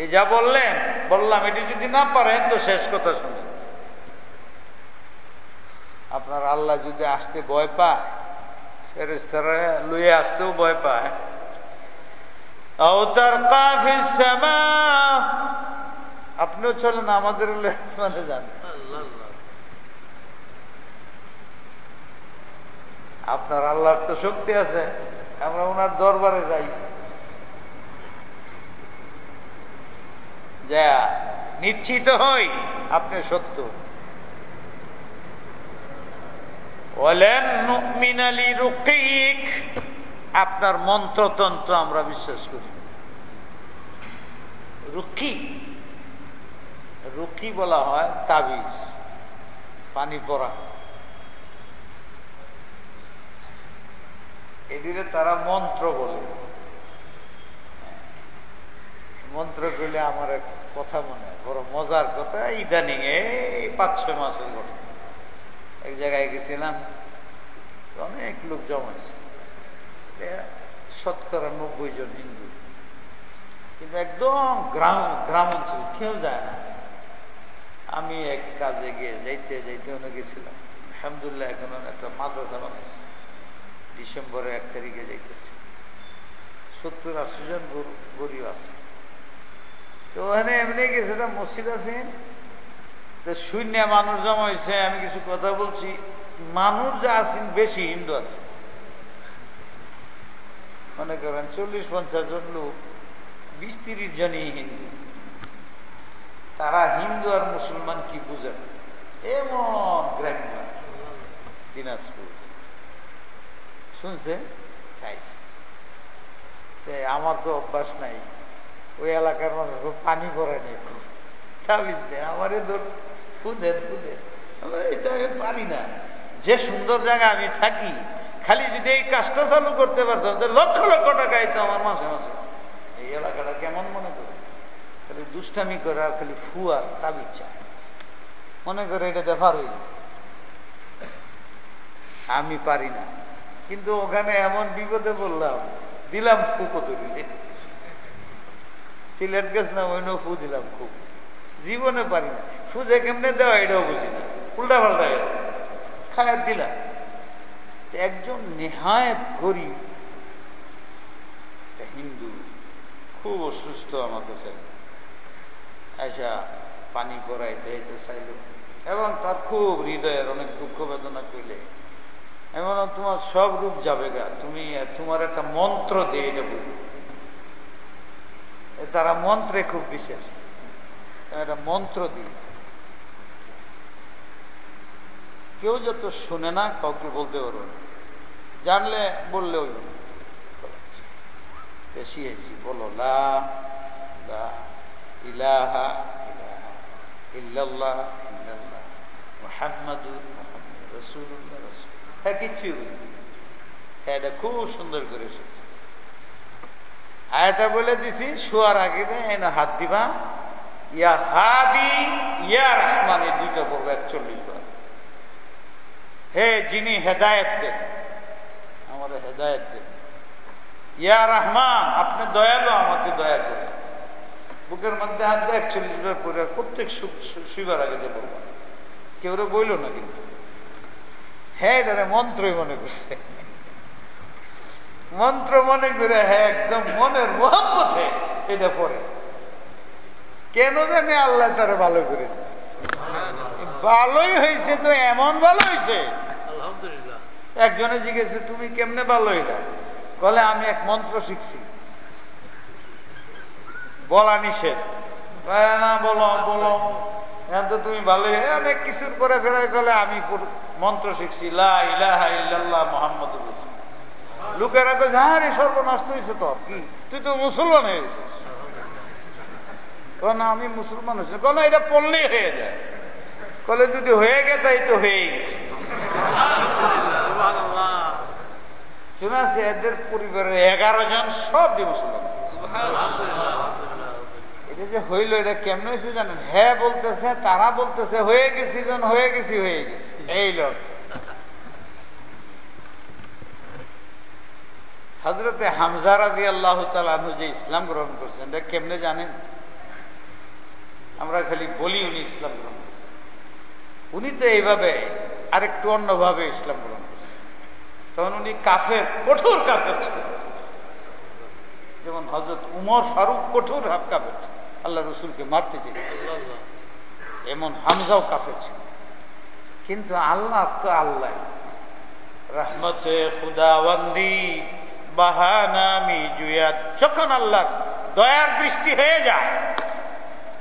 এই যা বললাম, এটি যদি না পারেন তো শেষ কথা শুনুন। আপনার আল্লাহ যদি আসতে ভয় পায়, ফেরেশতারা লইয়ে আসতেও ভয় পায়। আও তারকা ফিস সামা, আপনিও চলেন আমাদের আসমানে যান। আপনার আল্লাহর তো শক্তি আছে, আমরা ওনার দরবারে যাই, যা নিশ্চিত হই আপনি সত্য। ওয়ালান নুমিনা লিরুকিক, আপনার মন্ত্রতন্ত্র আমরা বিশ্বাস করি। রুকি, রুকি বলা হয় তাবিজ, পানি পড়া, এদিকে তারা মন্ত্র বলে। মন্ত্র করলে আমার এক কথা মনে হয়, বড় মজার কথা, ইদানিং এই 5-6 মাসের ঘটনা। এক জায়গায় গেছিলাম, অনেক লোক জমাইছে, শতকরা 90 জন হিন্দু, কিন্তু একদম গ্রাম অঞ্চল, কেউ যায় না। আমি এক কাজে গিয়ে যাইতে ওনে গেছিলাম। আলহামদুলিল্লাহ এখন একটা মাদ্রাসা বানাইছে, ডিসেম্বরের 1 তারিখে যাইতেছে। 70-80 জন গরিব আছে। তো ওখানে এমনি কিছুটা মসজিদ আছে, তো শূন্য মানুষ জমা হয়েছে। আমি কিছু কথা বলছি, মানুষ যা আছেন বেশি হিন্দু আছে, মনে করেন 40-50 জন লোক, 20-30 জনই হিন্দু। তারা হিন্দু আর মুসলমান কি বুঝেন, এমন গ্রাম্য দিনাজপুর শুনছে, খাইছে। আমার তো অভ্যাস নাই, ওই এলাকার মানুষ পানি পড়ে নেই, তাবিজ নেই, আমারে ধরছে খুঁজেন খুঁজেন, এটা আমি পারি না। যে সুন্দর জায়গায় আমি থাকি, খালি যদি এই কাজটা চালু করতে পারতাম, লক্ষ লক্ষ টাকা তো আমার মাসে মাসে। এই এলাকাটা কেমন মনে করে, খালি দুষ্টামি করে আর খালি ফুয়ার তাবিজ চায়, মনে করে এটা দেখার হইল। আমি পারি না, কিন্তু ওখানে এমন বিপদে বললাম, দিলাম ফু কত দিলে, সিলেট গেছিলাম ওই ফু দিলাম খুব, জীবনে পারি না। ফু যে কেমনে দেওয়া এটাও বুঝি না, উল্টা পাল্টা গেল, খায়ার দিলাম। একজন নেহায়েত গরিব হিন্দু, খুব অসুস্থ আমার কাছে আয়সা পানি পরাইতে চাইল, এবং তার খুব হৃদয়ের অনেক দুঃখ বেদনা কইলে, এমন তোমার সব রূপ যাবে গা, তুমি তোমার একটা মন্ত্র দিয়ে এটা বলি। তারা মন্ত্রে খুব বিশেষ, একটা মন্ত্র দিই, কেউ যত শুনে না কাউকে বলতে পারবে না, জানলে বললে ওই বেশি এসি বলো, লা ইলাহা ইল্লাল্লাহ ইল্লাল্লাহ মুহাম্মাদুর রাসূলুল্লাহ রাসূল। হ্যাঁ, কিছুই বলি, হ্যাঁ, এটা খুব সুন্দর করে এসেছে। আয়াটা বলে দিছি, শোয়ার আগে এনে হাত দিবা, ইয়া হাদি ইয়া রহমান, এই দুইটা পড়বে 41 বার। হে যিনি হেদায়েত দেন, আমাদের হেদায়েত দেন। ইয়া রহমান, আপনি দয়ালু, আমাকে দয়া করেন। বুকের মধ্যে হাত দিয়ে 41 বার পরে প্রত্যেক শুইবার আগে যে বলবা, কেউ বইল না কিন্তু, হ্যাঁ এটা মন্ত্রই মনে করছে, মন্ত্র মনে করে, হ্যাঁ একদম মনের মোহাম্মতে এটা পড়ে। কেন জানে আল্লাহ তারা ভালো করে দিচ্ছে, ভালোই হয়েছে তো, এমন ভালো হয়েছে আলহামদুলিল্লাহ। একজনে জিজ্ঞেসে তুমি কেমনে ভালো হইলা, বলে আমি এক মন্ত্র শিখছি, বলা নিষেধ, না বলো বলো, এখন তো তুমি ভালো অনেক কিছুর করে ফেরাই ফেলে, আমি মন্ত্র শিখছি লা ইলাহা ইল্লাল্লাহ মুহাম্মাদুর রাসূলুল্লাহ। লোকেরা কইছে আরে সর্বনাশ হয়েছে তোর, কি তুই তো মুসলমান হয়ে গেছিস। না আমি মুসলমান হয়েছি, কেন এটা পড়লেই হয়ে যায়, কলে যদি হয়ে গেছে এই তো হয়েই গেছে। শুনেছি এদের পরিবারের 11 জন সব মুসলমান। এটা যে হইল, এটা কেমন হয়েছে জানেন? হ্যাঁ বলতেছে, তারা বলতেছে হয়ে গেছি, হয়ে গেছি হয়ে গেছি, এই লোক। হযরতে হামজা রাদিয়াল্লাহু তাআলা আনহু যে ইসলাম গ্রহণ করছেন, এটা কেমনে জানেন? আমরা খালি বলি উনি ইসলাম গ্রহণ করছেন, উনি তো এইভাবে আরেকটু অন্যভাবে ইসলাম গ্রহণ করছেন। তখন উনি কাফের, কঠোর কাফের ছিলেন, যেমন হযরত উমর ফারুক কঠোর কাফের ছিলেন, আল্লাহ রসুলকে মারতে চেয়েছেন, এমন হামজাও কাফের ছিল। কিন্তু আল্লাহ তো আল্লাহ, রহমতে খুদাবন্দি বাহানামি জুয়াত, যখন আল্লাহর দয়ার দৃষ্টি হয়ে যায়,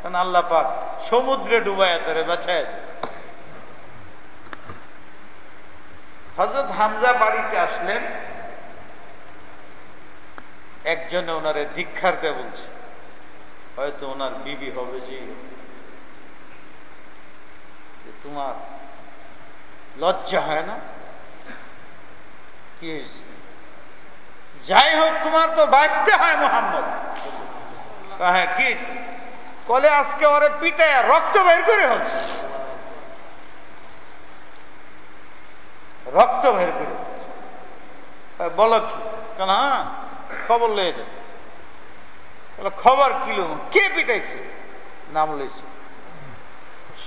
তখন আল্লাহ পাক সমুদ্রে ডুবায় তারে বাঁচায়। হযরত হামজা বাড়িতে আসলেন, একজনে ওনারে ধিক্ষারতে বলছে, হয়তো ওনার বিবি হবে, যে তোমার লজ্জা হয় না? কি হয়েছে? যাই হোক তোমার তো বাঁচতে হয় মুহাম্মদ। হ্যাঁ কি কলে, আজকে ওরে পিটায় রক্ত বের করে হচ্ছে, রক্ত বের করে। বলো কি? কেন? হ্যাঁ খবর লয়ে যাবে। খবর কি লোক? কে পিটাইছে? নাম লইছে।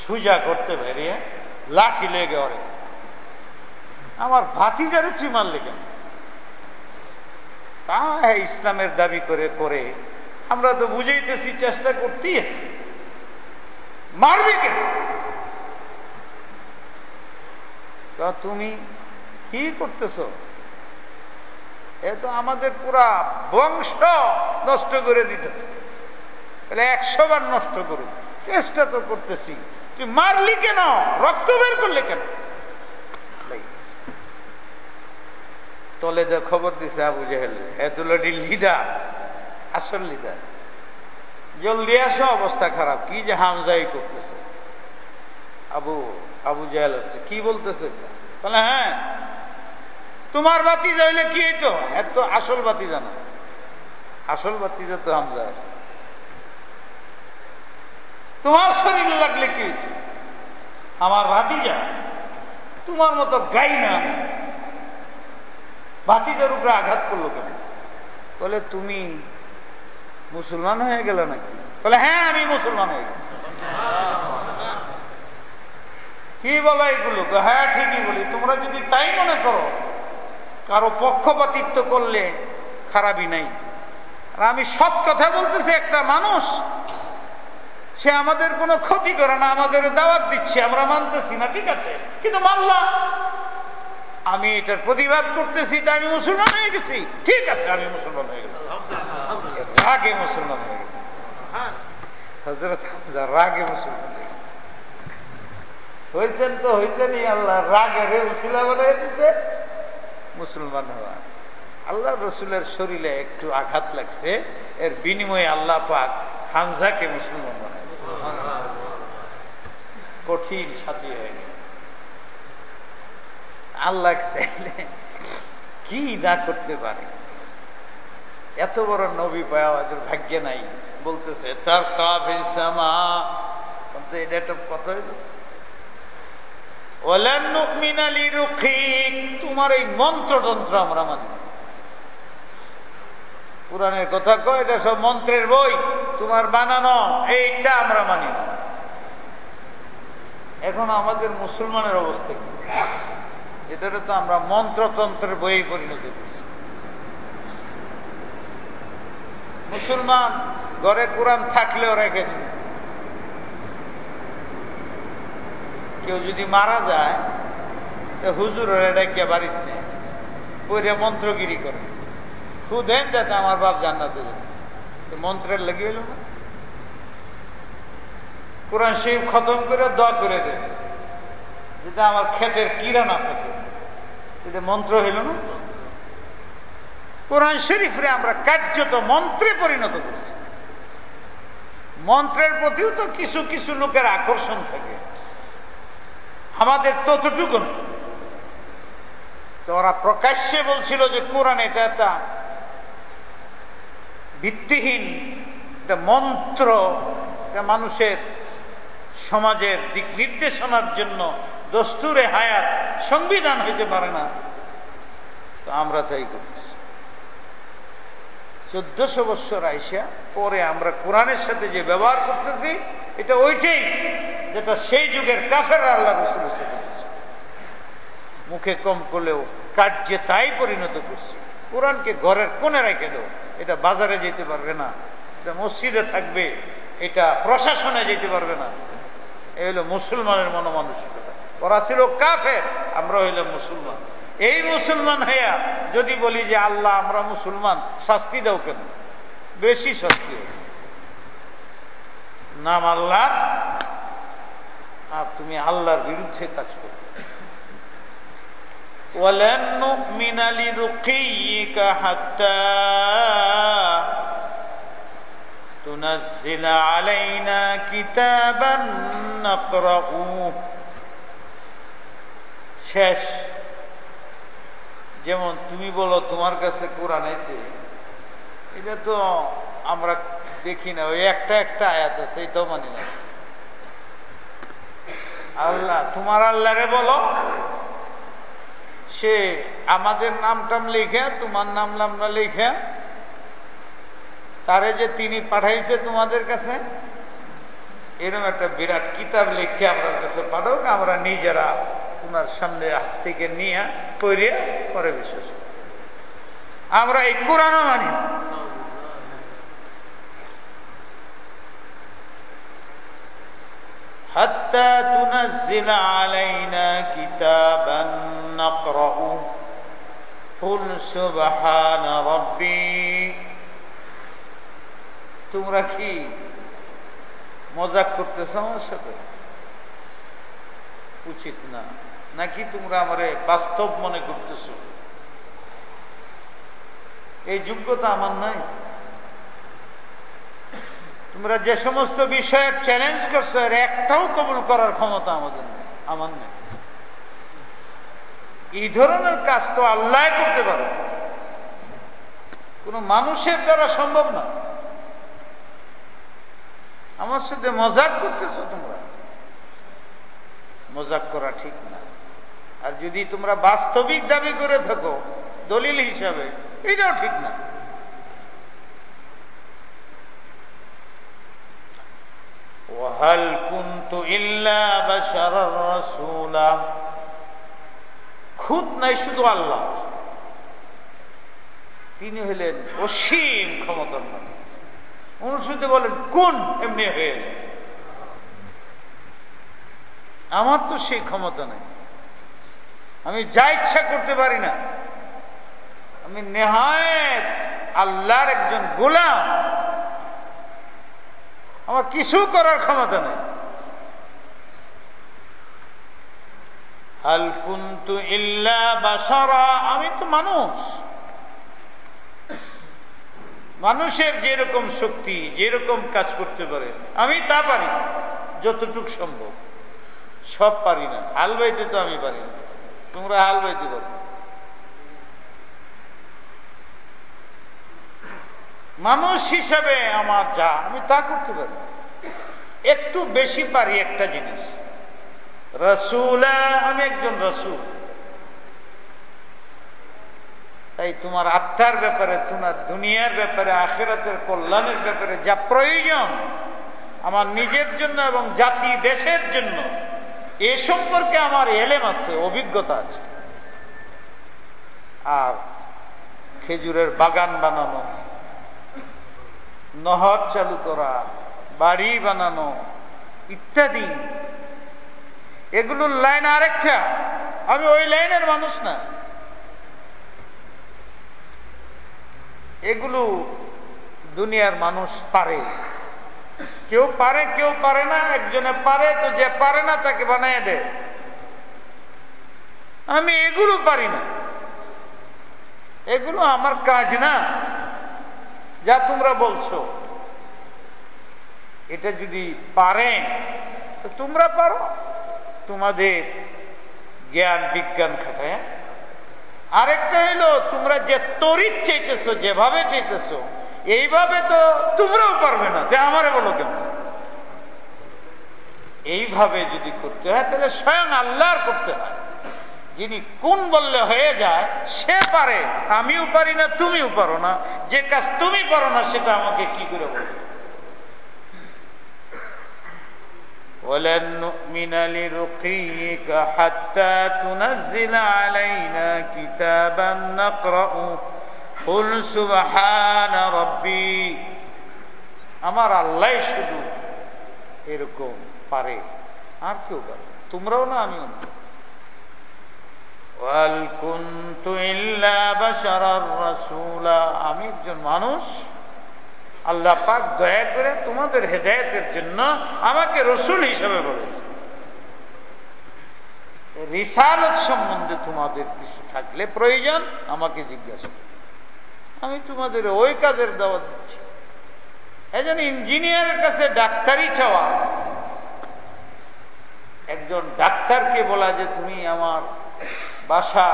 সুজা করতে বেরিয়ে লাঠি লেগে ওরে, আমার ভাতিজারে তুই মারলি কেন? তা ইসলামের দাবি করে করে আমরা তো বুঝাইতেছি, চেষ্টা করতেই আছি, মারবি কেন? তুমি কি করতেছ? এ তো আমাদের পুরা বংশ নষ্ট করে দিতেছে। 100 বার নষ্ট করুক, চেষ্টা তো করতেছি, তুই মারলি কেন, রক্ত বের করলে কেন? তলে যে খবর দিছে আবু জেহেল, এদুলটি লিডার, আসল লিডার, জলদি আসো, অবস্থা খারাপ, কি যে হামজাই করতেছে। আবু জেহেল আছে, কি বলতেছে? বলে হ্যাঁ, তোমার বাতি যাইলে কি হইতো? এত আসল বাতি জানা, আসল বাতি যেত হামজা। তোমার শরীরে লাগলে কি হইতো? আমার ভাতিজা, তোমার মতো গাই না আমি, ভাতিজার উপরে আঘাত করলো কেন? বলে তুমি মুসলমান হয়ে গেল নাকি? বলে হ্যাঁ, আমি মুসলমান হয়ে গেছি। কি বলো এগুলো? হ্যাঁ ঠিকই বলি। তোমরা যদি তাই মনে করো, কারো পক্ষপাতিত্ব করলে খারাপই নাই। আর আমি সব কথা বলতেছি, একটা মানুষ সে আমাদের কোনো ক্ষতি করে না, আমাদের দাওয়াত দিচ্ছে, আমরা মানতেছি না, ঠিক আছে, কিন্তু মানলাম, আমি এটার প্রতিবাদ করতেছি, তাই আমি মুসলমান হয়ে গেছি, ঠিক আছে, আমি মুসলমান হয়ে গেছি। রাগে মুসলমান হয়ে গেছে, হযরত হামজা রাগে মুসলমান হয়ে গেছে। হয়েছেন তো হয়েছেনই, আল্লাহ রাগের উসিলা বানাই দিছে মুসলমান হওয়া। আল্লাহ রসুলের শরীরে একটু আঘাত লাগছে, এর বিনিময়ে আল্লাহ পাক হামজাকে মুসলমান বানায়। কঠিন সাথী হয়ে গেল। আল্লাহ চাইলে কি না করতে পারে। এত বড় নবী পাওয়া আমাদের ভাগ্যে নাই। বলতেছে তার কাফির সামা, এটা একটা কথা হইল, ওয়ালান নুমিনা লিরুকিক, তোমার এই মন্ত্রতন্ত্র আমরা মানি। কুরআনের কথা কয়, এটা সব মন্ত্রের বই, তোমার বানানো, এইটা আমরা মানি না। এখন আমাদের মুসলমানের অবস্থা কি? এটারে তো আমরা মন্ত্রতন্ত্রের বই পরিণত করছি। মুসলমান ঘরে কোরআন থাকলেও রেখে দিচ্ছে। কেউ যদি মারা যায়, হুজুর ডাকিয়া বাড়িতে নেই, পড়ে মন্ত্রগিরি করে, খুদেন যাতে আমার বাপ জান্নাতে যাবে, মন্ত্রের লেগে এলো না। কোরআন শরীফ খতম করে দোয়া করে দেন যেটা আমার ক্ষেতের কিরা না থাকে, এটা মন্ত্র হইল না। কোরআন শরীফরে আমরা কার্যত মন্ত্রে পরিণত করছি। মন্ত্রের প্রতিও তো কিছু কিছু লোকের আকর্ষণ থাকে, আমাদের ততটুকু নেই। তো ওরা প্রকাশ্যে বলছিল যে কোরআন এটা একটা ভিত্তিহীন একটা মন্ত্র, এটা মানুষের সমাজের দিক নির্দেশনার জন্য দস্তুরে হায়াত, সংবিধান হইতে পারে না। তো আমরা তাই করতেছি। 1400 বছর আইসা পরে আমরা কোরআনের সাথে যে ব্যবহার করতেছি, এটা ওইটাই যেটা সেই যুগের কাফেররা আল্লাহ রাসূলের সাথে করছে। মুখে কম করলেও কার্যে তাই পরিণত করছি। কোরআনকে ঘরের কোণে রেখে দাও, এটা বাজারে যেতে পারবে না, এটা মসজিদে থাকবে, এটা প্রশাসনে যেতে পারবে না। এই হলো মুসলমানের মনোমানসিকতা। ওরা ছিল কাফের, আমরা হইলাম মুসলমান। এই মুসলমান হইয়া যদি বলি যে আল্লাহ আমরা মুসলমান, শাস্তি দাও কেন? বেশি শাস্তি নাম আল্লাহ, আর তুমি আল্লাহর বিরুদ্ধে কাজ করো। ওয়ালান নুমিনা লিরুকিকা হাত্তা তুনাজ্জিলা আলাইনা কিতাবান নাকরাউ। শেষ। যেমন তুমি বলো তোমার কাছে কোরআন আছে, এটা তো আমরা দেখি না, ওই একটা একটা আয়াত আছে, এটাও মানি না। আল্লাহ, তোমার আল্লাহরে বলো সে আমাদের নাম টাম লিখে, তোমার নাম আমরা লিখে, তারে যে তিনি পাঠাইছে তোমাদের কাছে, এরকম একটা বিরাট কিতাব লিখে আমার কাছে পাঠাও, আমরা নিজেরা ওনার সামনে হাত থেকে নিয়ে পড়ে পরে বিশ্বাস। আমরা এই কোরআনও মানি। হাত্তা তুনাজ্জিলা আলাইনা কিতাবান নাকরাউ কুল সুবহানা রাব্বি। তোমরা কি মজাক করতেছ আমার সাথে? উচিত না। নাকি তোমরা আমারে বাস্তব মনে করতেছ? এই যোগ্যতা আমার নাই। তোমরা যে সমস্ত বিষয়ের চ্যালেঞ্জ করছো এর একটাও কবুল করার ক্ষমতা আমাদের নেই, আমার নেই। এই ধরনের কাজ তো আল্লাহ করতে পারে, কোন মানুষের দ্বারা সম্ভব না। আমার সাথে মজাক করতেছো তোমরা, মজাক করা ঠিক না। আর যদি তোমরা বাস্তবিক দাবি করে থাকো দলিল হিসাবে, এটাও ঠিক না। ওয়াহাল কুনতু ইল্লা বাশারার রাসূলা। খুদ নাই শুধু আল্লাহ, তিনি হলেন অসীম ক্ষমতার মালিক। অনুষ্ঠিতে বলেন কোন, এমনি হয়ে গেল। আমার তো সেই ক্ষমতা নাই, আমি যা ইচ্ছা করতে পারি না। আমি নেহায়েত আল্লাহর একজন গোলাম, আমার কিছু করার ক্ষমতা নেই। হাল কুনতু ইল্লা বাশারা, আমি তো মানুষ। মানুষের যেরকম শক্তি, যেরকম কাজ করতে পারে আমি তা পারি যতটুকু সম্ভব। সব পারি না। হাল বাইতে তো আমি পারি না, তোমরা হাল বাইতে পারো। মানুষ হিসাবে আমার যা, আমি তা করতে পারি। একটু বেশি পারি একটা জিনিস, রাসূল, আমি একজন রাসূল। তাই তোমার আত্মার ব্যাপারে, তোমার দুনিয়ার ব্যাপারে, আখিরাতের কল্যাণের ব্যাপারে যা প্রয়োজন আমার নিজের জন্য এবং জাতি দেশের জন্য, এ সম্পর্কে আমার এলেম আছে, অভিজ্ঞতা আছে। আর খেজুরের বাগান বানানো, নহর চালু করা, বাড়ি বানানো ইত্যাদি, এগুলোর লাইন আরেকটা। আমি ওই লাইনের মানুষ না। এগুলো দুনিয়ার মানুষ পারে, কেউ পারে কেউ পারে না। একজনে পারে তো যে পারে না তাকে বানিয়ে দেয়। আমি এগুলো পারি না, এগুলো আমার কাজ না। যা তোমরা বলছো এটা যদি পারে তো তোমরা পারো, তোমাদের জ্ঞান বিজ্ঞান খাটায়। আরেকটা হইলো তোমরা যে তরিক চাইতেছো, যেভাবে চাইতেছো এইভাবে তো তোমরাও পারবে না, যে আমারে বলো কেন। এইভাবে যদি করতে হয় তাহলে স্বয়ং আল্লাহর করতে হয়। যিনি কোন বললে হয়ে যায় সে পারে, আমিও পারি না, তুমিও পারো না। যে কাজ তুমি পারো না সেটা আমাকে কি করে বলবে? ওয়ালান নুমিনা লিরুকিকা হাত্তা তুনাজ্জিলা আলাইনা কিতাবান নাকরাউ কুল সুবহানা রাব্বি। আমার আল্লাহ শুধু এরকম পারে, আর কেউ পারে। তোমরাও না, আমিও না। ওয়াল কুনতু ইল্লা বাশারার রাসূলা, আমি একজন মানুষ। আল্লাহ পাক দয়া করে তোমাদের হেদায়েতের জন্য আমাকে রাসূল হিসেবে বলেছে। রিসালাত সম্বন্ধে তোমাদের কিছু থাকলে প্রয়োজন আমাকে জিজ্ঞাসা করো, আমি তোমাদের ওই কাজের দাওয়াত দিচ্ছি। একজন ইঞ্জিনিয়ারের কাছে ডাক্তারি চাওয়া, একজন ডাক্তারকে বলা যে তুমি আমার বাসা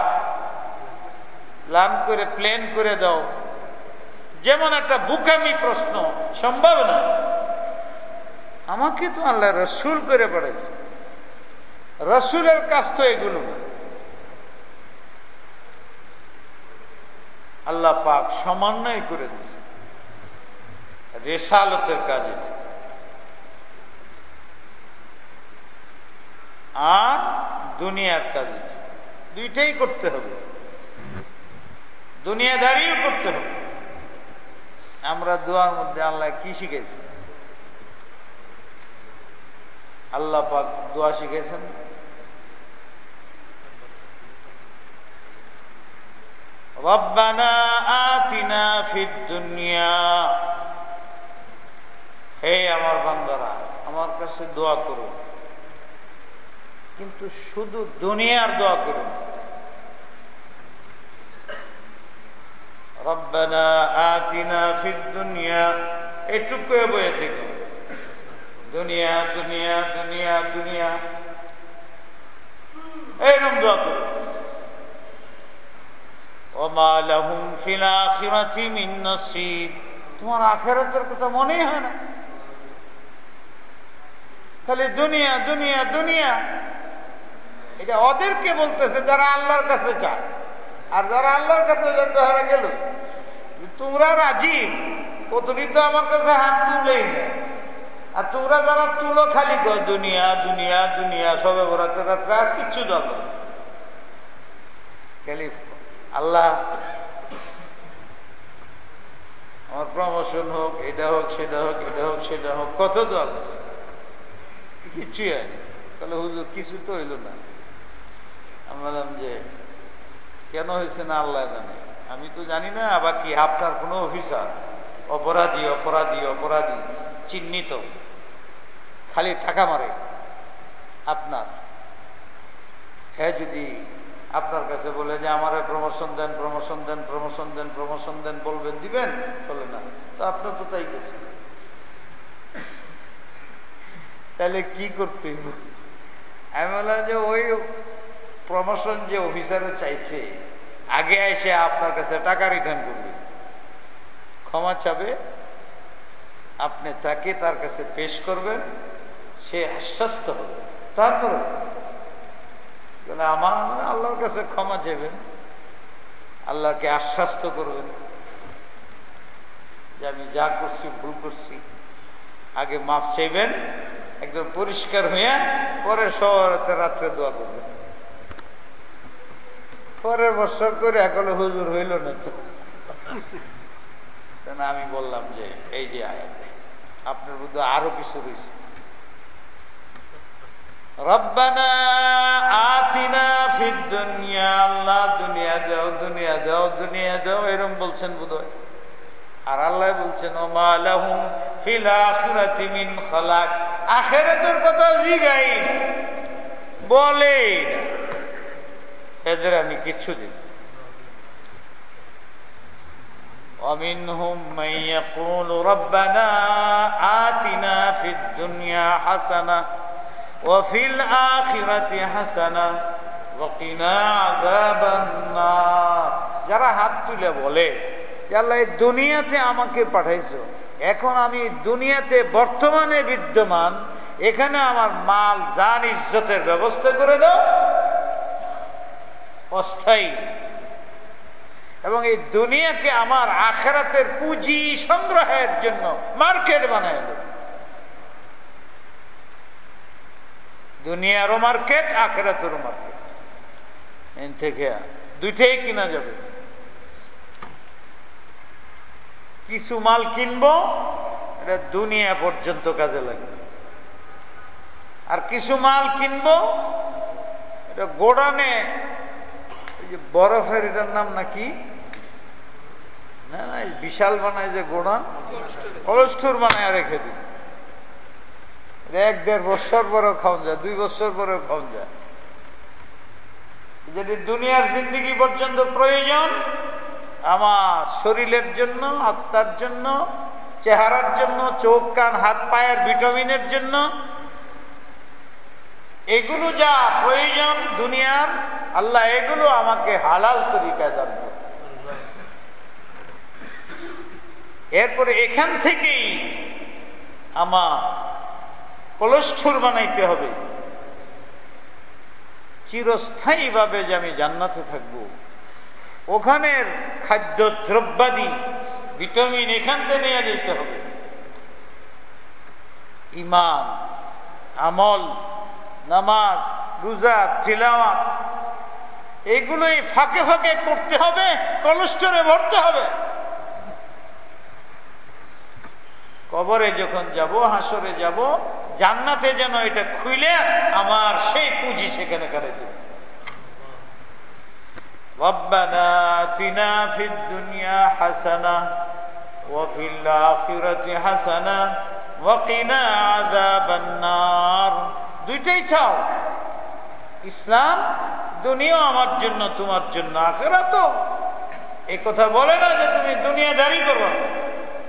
প্ল্যান করে প্লেন করে দাও, যেমন একটা বুকামি প্রশ্ন, সম্ভব না। আমাকে তো আল্লাহ রাসূল করে পাঠাইছে, রাসূলের কাজ তো এগুলো না। আল্লাহ পাক সমন্বয় করে দিয়েছে, রিসালাতের কাজ এটা। আর দুনিয়ার কাজ এটা, দুইটাই করতে হবে। দুনিয়াদারিও করতে হবে। আমরা দোয়ার মধ্যে আল্লাহ কি শিখেছি? আল্লাহ পাক দোয়া শিখেছেন, রব্বানা আতিনা ফিদ দুনিয়া, হে আমার বান্দারা আমার কাছে দোয়া করো, কিন্তু শুধু দুনিয়ার দোয়া করুন। রব্বানা আতিনা ফিদ দুনিয়া, এটুকু বয়ে থেকে দুনিয়া দুনিয়া দুনিয়া দুনিয়া এইরকম দোয়া করুন। ওমা লাহুম ফিল আখিরাতি মিন নসিব, তোমার আখিরাতের কথা মনেই হয় না, খালি দুনিয়া দুনিয়া দুনিয়া। এটা ওদেরকে বলতেছে যারা আল্লাহর কাছে চায়, আর যারা আল্লাহর কাছে যেতে হারা গেল, তোমরা রাজি, কতদিন তো আমার কাছে হাত তুলেই না, আর তোমরা যারা তুলো খালি কর দুনিয়া দুনিয়া দুনিয়া, সবে বরাতে রাত্রে আর কিচ্ছু জানো খালি আল্লাহ আমার প্রমোশন হোক, এটা হোক সেটা হোক, এটা হোক সেটা হোক, কত তো আছে, কিচ্ছুই হয়নি। তাহলে হুজুর কিছু তো হইল না। আমি বললাম যে কেন হয়েছে না আল্লাহ জানে, আমি তো জানি না। আবার কি আপনার কোনো অফিসার অপরাধী অপরাধী অপরাধী চিহ্নিত খালি টাকা মারে আপনার, হ্যাঁ যদি আপনার কাছে বলে যে আমার প্রমোশন দেন প্রমোশন দেন প্রমোশন দেন প্রমোশন দেন, বলবেন দিবেন? বলে না, তো আপনার তো তাই করছে। তাহলে কি করতে? আমি বললাম যে ওই প্রমোশন যে অফিসারে চাইছে, আগে এসে আপনার কাছে টাকা রিটার্ন করবে, ক্ষমা চাবে, আপনি তাকে তার কাছে পেশ করবেন, সে আশ্বস্ত হবে, তারপরে আমার আল্লাহর কাছে ক্ষমা চাইবেন, আল্লাহকে আশ্বস্ত করবেন যে আমি যা করছি ভুল করছি, আগে মাফ চাইবেন, একদম পরিষ্কার হইয়া পরে শহরে রাত্রে দোয়া করবেন। পরের বছর করে এখন হুজুর হইল না তো। আমি বললাম যে এই যে আয়াতে আপনার বুদ্ধ আরো কিছু রয়েছে, রব্বানা আতিনা ফিদ দুনিয়া, আল্লাহ দুনিয়া দাও দুনিয়া দাও দুনিয়া দাও, এরকম বলছেন বোধহয়। আর আল্লাহ বলছেন ওমা লাহুম ফিল আখিরাতি মিন খালাক, আখিরাতের কথা জিগাই বলে এদের আমি কিচ্ছু দিই। ومنهم من يقول ربنا آتنا في الدنيا حسنة وفي الآخرة حسنة وقنا عذاب النار, যারা হাত তুলে বলে যে আল্লাহ এই দুনিয়াতে আমাকে পাঠাইছো, এখন আমি দুনিয়াতে বর্তমানে বিদ্যমান, এখানে আমার মাল জান ইজ্জতের ব্যবস্থা করে দাও অস্থায়ী, এবং এই দুনিয়াকে আমার আখিরাতের পুঁজি সংগ্রহের জন্য মার্কেট বানায় দেব। দুনিয়ারও মার্কেট, আখিরাতেরও মার্কেট, এন থেকে দুইটাই কিনা যাবে। কিছু মাল কিনবো, এটা দুনিয়া পর্যন্ত কাজে লাগবে, আর কিছু মাল কিনবো এটা গোডানে, এই যে বরফের এটার নাম নাকি না না বিশাল বানায় যে গোডান, কোল্ড স্টোর বানায় রেখে দিন, 1-1.5 বছর পরেও খাওয়া যায়, 2 বছর পরেও খাওয়া যায়। যেটি দুনিয়ার জিন্দিগি পর্যন্ত প্রয়োজন আমার শরীরের জন্য, আত্মার জন্য, চেহারার জন্য, চোখ কান হাত পায়ের ভিটামিনের জন্য, এগুলো যা প্রয়োজন দুনিয়ার, আল্লাহ এগুলো আমাকে হালাল তরিকায় দান করবে। এরপরে এখান থেকেই আমার কোলেস্টোর বানাইতে হবে, চিরস্থায়ীভাবে যে আমি জান্নাতে থাকবো, ওখানের খাদ্য দ্রব্যাদি ভিটামিন এখান থেকে নিয়ে যেতে হবে। ঈমান, আমল, নামাজ, রোজা, তিলাওয়াত, এগুলোই ফাঁকে ফাঁকে করতে হবে, কোলেস্টোরে ভরতে হবে। কবরে যখন যাব, হাসরে যাব, জান্নাতে যেন এটা খুলে আমার সেই পুঁজি সেখানে করে দেবে। রব্বানা আতিনা ফিদ দুনিয়া হাসানা ওয়া ফিল আখিরাতি হাসানা ওয়া কিনা আযাবান নার। দুইটাই চাও, ইসলাম দুনিয়া আমার জন্য, তোমার জন্য আখিরাতও। এই কথা বলে না যে তুমি দুনিয়াদারি করো,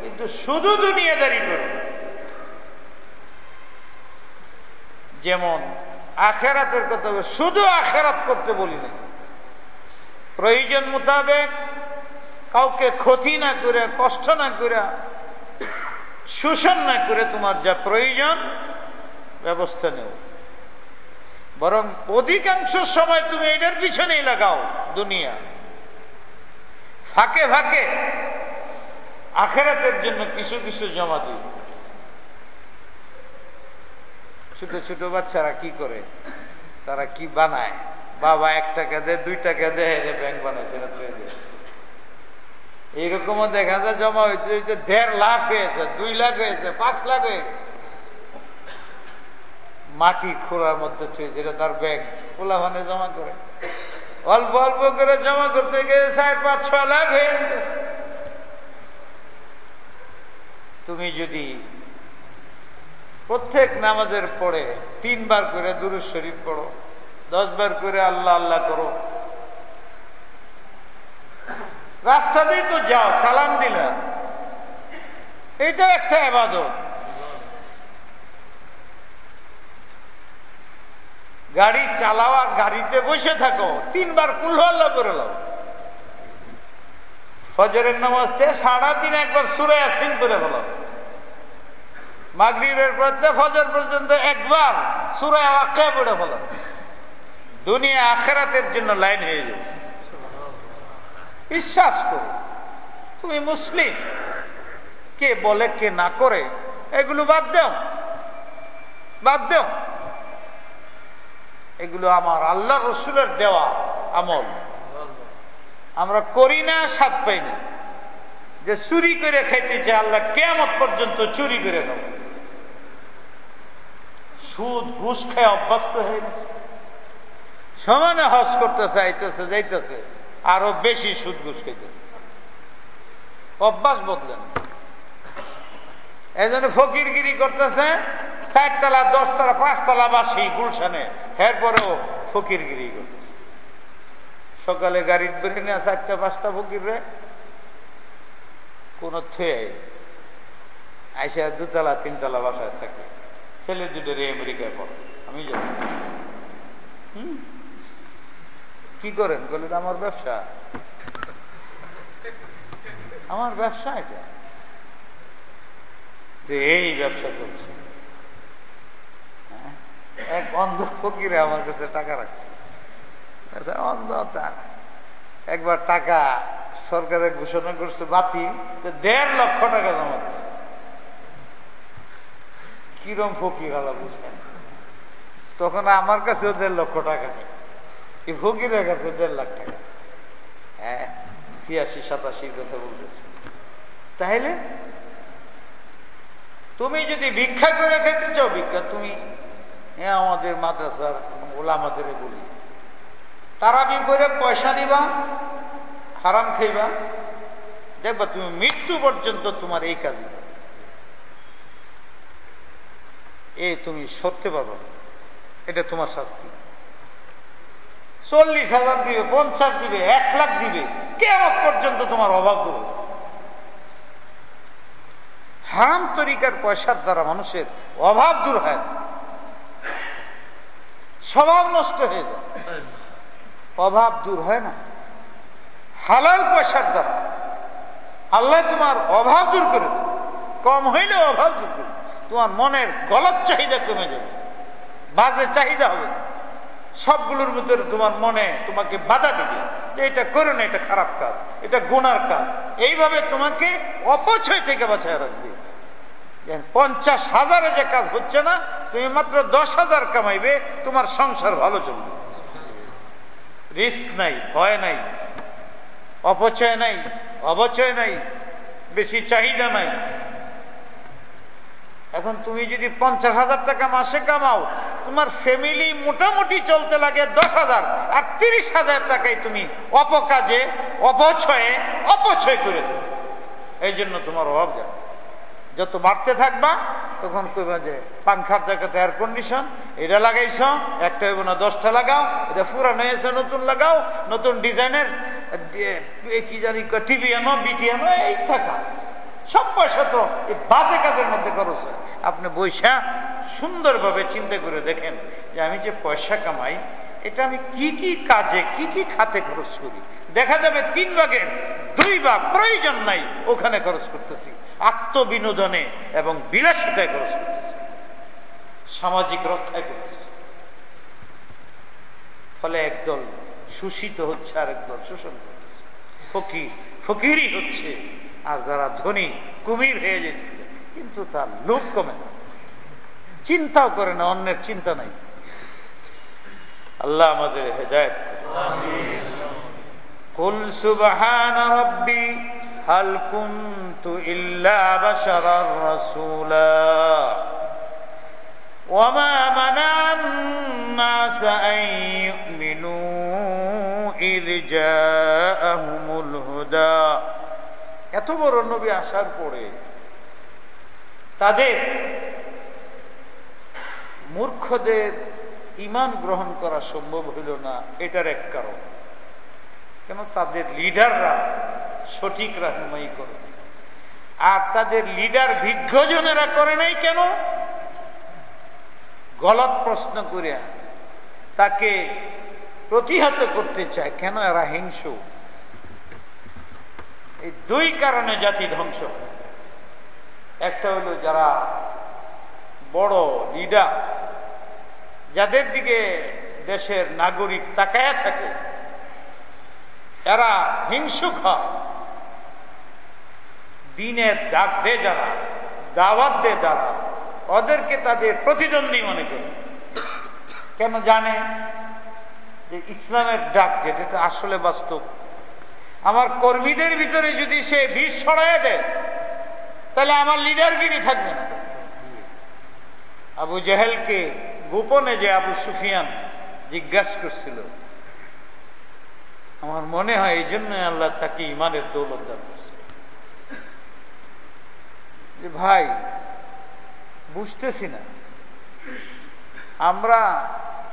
কিন্তু শুধু দুনিয়াদারি করো। যেমন আখিরাতের কথা শুধু আখিরাত করতে বলি না, প্রয়োজন মোতাবেক কাউকে ক্ষতি না করে, কষ্ট না করে, শোষণ না করে তোমার যা প্রয়োজন ব্যবস্থা নেও। বরং অধিকাংশ সময় তুমি এটার পিছনেই লাগাও দুনিয়া, ফাঁকে ফাঁকে আখিরাতের জন্য কিছু কিছু জমা দিই। ছোট ছোট বাচ্চারা কি করে, তারা কি বানায়, বাবা 1 টাকা দেয়, 2 টাকা দেয়, ব্যাংক বানাইছে না, এইরকমও দেখা যায় জমা হইতে হইতে 1.5 লাখ হয়েছে, 2 লাখ হয়েছে, 5 লাখ হয়ে গেছে। মাটি খোলার মধ্যে যেটা তার ব্যাংক, খোলা মানে জমা করে, অল্প অল্প করে জমা করতে গিয়ে 4, 5, 6 লাখ হয়ে গেছে। তুমি যদি প্রত্যেক নামাজের পরে 3 বার করে দুরূদ শরীফ পড়ো, 10 বার করে আল্লাহ আল্লাহ করো, রাস্তা দিয়ে তো যাও, সালাম দিলা, এটা একটা ইবাদত। গাড়ি চালাও আর গাড়িতে বসে থাকো, 3 বার কুল আল্লাহ করে নাও। ফজরের নামাজতে সারাদিন একবার সূরা ইয়াসিন পড়ে বলো, মাগরিবের পর থেকে ফজর পর্যন্ত একবার সূরা ওয়াকিয়া পড়ে বলো। দুনিয়া আখিরাতের জন্য লাইন হয়ে যাবে। বিশ্বাস করো, তুমি মুসলিম, কে বলে কে না করে এগুলো বাদ দাও, বাদ দাও। এগুলো আমার আল্লাহ রসুলের দেওয়া আমল, আমরা করি না, স্বাদ পাই না। যে চুরি করে খাইতে চাই, আল্লাহ কিয়ামত পর্যন্ত চুরি করে নাও। সুদ ঘুষ খায় অভ্যস্ত হয়ে গেছে, সমানে হজ করতেছে, আইতেছে, যাইতেছে, আরো বেশি সুদ ঘুষ খাইতেছে, অভ্যাস বদলেন। এই জন্য ফকিরগিরি করতেছে, 4 তলা 10 তলা 5 তলা বাসি গুলশানে, এরপরেও ফকিরগিরি করতেছে। সকালে গাড়ির বেরে নেওয়া 4টা 5টা ফকির রে কোন থুয়ে আইসা 2 তলা 3 তলা বাসায় থাকে, ছেলে 2টা রে আমেরিকায় পড়ে। আমি জানি কি করেন, বলে আমার ব্যবসা, আমার ব্যবসা এটা, যে এই ব্যবসা চলছে। এক অন্ধ ফকিরে আমার কাছে টাকা রাখছে, অন্ধ, একবার টাকা সরকারের ঘোষণা করছে বাতিল, 1.5 লক্ষ টাকা জমা দিচ্ছে। কিরম ফকির আল্লাহ বুঝলেন। তখন আমার কাছেও 1.5 লক্ষ টাকা নেই, এই ফকিরের কাছে 1.5 লাখ টাকা। হ্যাঁ, 86-87 কথা বলতেছি। তাহলে তুমি যদি ভিক্ষা করে খেতে চাও, ভিক্ষা তুমি আমাদের মাদ্রাসার ওলামাদের বলি, তারাবি করে পয়সা নিবা, হারাম খাইবা, দেখবা তুমি মৃত্যু পর্যন্ত তোমার এই কাজ, তুমি সরতে পারবে, এটা তোমার শাস্তি। 40,000 দিবে, 50 দিবে, 1 লাখ দিবে, কিয়ামত পর্যন্ত তোমার অভাব করবে। হারাম তরিকার পয়সার দ্বারা মানুষের অভাব দূর হয়, স্বভাব নষ্ট হয়ে যায়, অভাব দূর হয় না। হালাল পয়সার দ্বারা আল্লাহ তোমার অভাব দূর করে, কম হইলেও অভাব দূর করে, তোমার মনের গলত চাহিদা কমে যাবে, বাজে চাহিদা হবে না। সবগুলোর ভিতরে তোমার মনে তোমাকে বাধা দিবে যে এটা করো না, এটা খারাপ কাজ, এটা গুনার কাজ। এইভাবে তোমাকে অপচয় থেকে বাঁচায় রাখবে। 50,000-এ যে কাজ হচ্ছে না, তুমি মাত্র 10,000 কামাইবে, তোমার সংসার ভালো চলবে। রিস্ক নাই, ভয় নাই, অপচয় নাই, অবচয় নাই, বেশি চাহিদা নাই। এখন তুমি যদি 50,000 টাকা মাসে কামাও, তোমার ফ্যামিলি মোটামুটি চলতে লাগে 10,000, আর 30,000 টাকায় তুমি অপকাজে অপচয় করে দেবে। এই জন্য তোমার অভাব যাবে। যত বাড়তে থাকবা তখন কইবা যে পাংখার জায়গাতে এয়ার কন্ডিশন, এটা লাগাইছ, একটা হইব না 10টা লাগাও, এটা পুরানো হয়েছে নতুন লাগাও, নতুন ডিজাইনের কি জানি টিভি আনো, বিটি আনো, এই থাকা সব পয়সা তো এই বাজে কাজের মধ্যে খরচ হয়। আপনি বৈশা সুন্দরভাবে চিন্তা করে দেখেন যে আমি যে পয়সা কামাই এটা আমি কি কি কাজে কি কি খাতে খরচ করি। দেখা যাবে 3 ভাগের 2 ভাগ প্রয়োজন নাই ওখানে খরচ করতেছি, আত্মবিনোদনে এবং বিলাসিতায় খরচ করতেছি, সামাজিক রক্ষায় করতেছি। ফলে একদল শোষিত হচ্ছে আর একদল শোষণ করতেছে, ফকিরই হচ্ছে, আর যারা ধনী কুমির হয়ে যেতেছে। কিন্তু তার লোভ কমে না, চিন্তাও করে না, অন্যের চিন্তা নাই। আল্লাহ আমাদের হেদায়েত। কুল সুবহানা রাব্বি হাল কুনতু ইল্লা বাশারার রাসূলা ওয়া মা মানা'আন নাস আন ইউমিনু ইয জাআহুমুল হুদা। এত বড় নবী আসার পরে তাদের মূর্খদের ঈমান গ্রহণ করা সম্ভব হইল না, এটার এক কারণ। কেন? তাদের লিডাররা সঠিক রাহনুমাই করে, আর তাদের লিডার বিজ্ঞজনেরা করে নাই। কেন? গলত প্রশ্ন করিয়া তাকে প্রতিহত করতে চায়। কেন? এরা হিংসু। এই 2 কারণে জাতি ধ্বংস। একটা হলো যারা বড় লিডার, যাদের দিকে দেশের নাগরিক তাকায়া থাকে, এরা হিংসুক হয়। দিনের ডাক দেয় যারা, দাওয়াত দেয় যারা, ওদেরকে তাদের প্রতিদ্বন্দ্বী মনে করে। কেন? জানে যে ইসলামের ডাক যেটা আসলে বাস্তব। আমার কর্মীদের ভিতরে যদি সে বিষ ছড়াইয়া দেয় তাহলে আমার লিডারগিরি থাকবে না। আবু জেহেলকে গোপনে যে আবু সুফিয়ান জিজ্ঞাসা করছিল, আমার মনে হয় এই জন্য আল্লাহ তাকে ঈমানের দৌলত দান করছে। যে ভাই, বুঝতেছি না, আমরা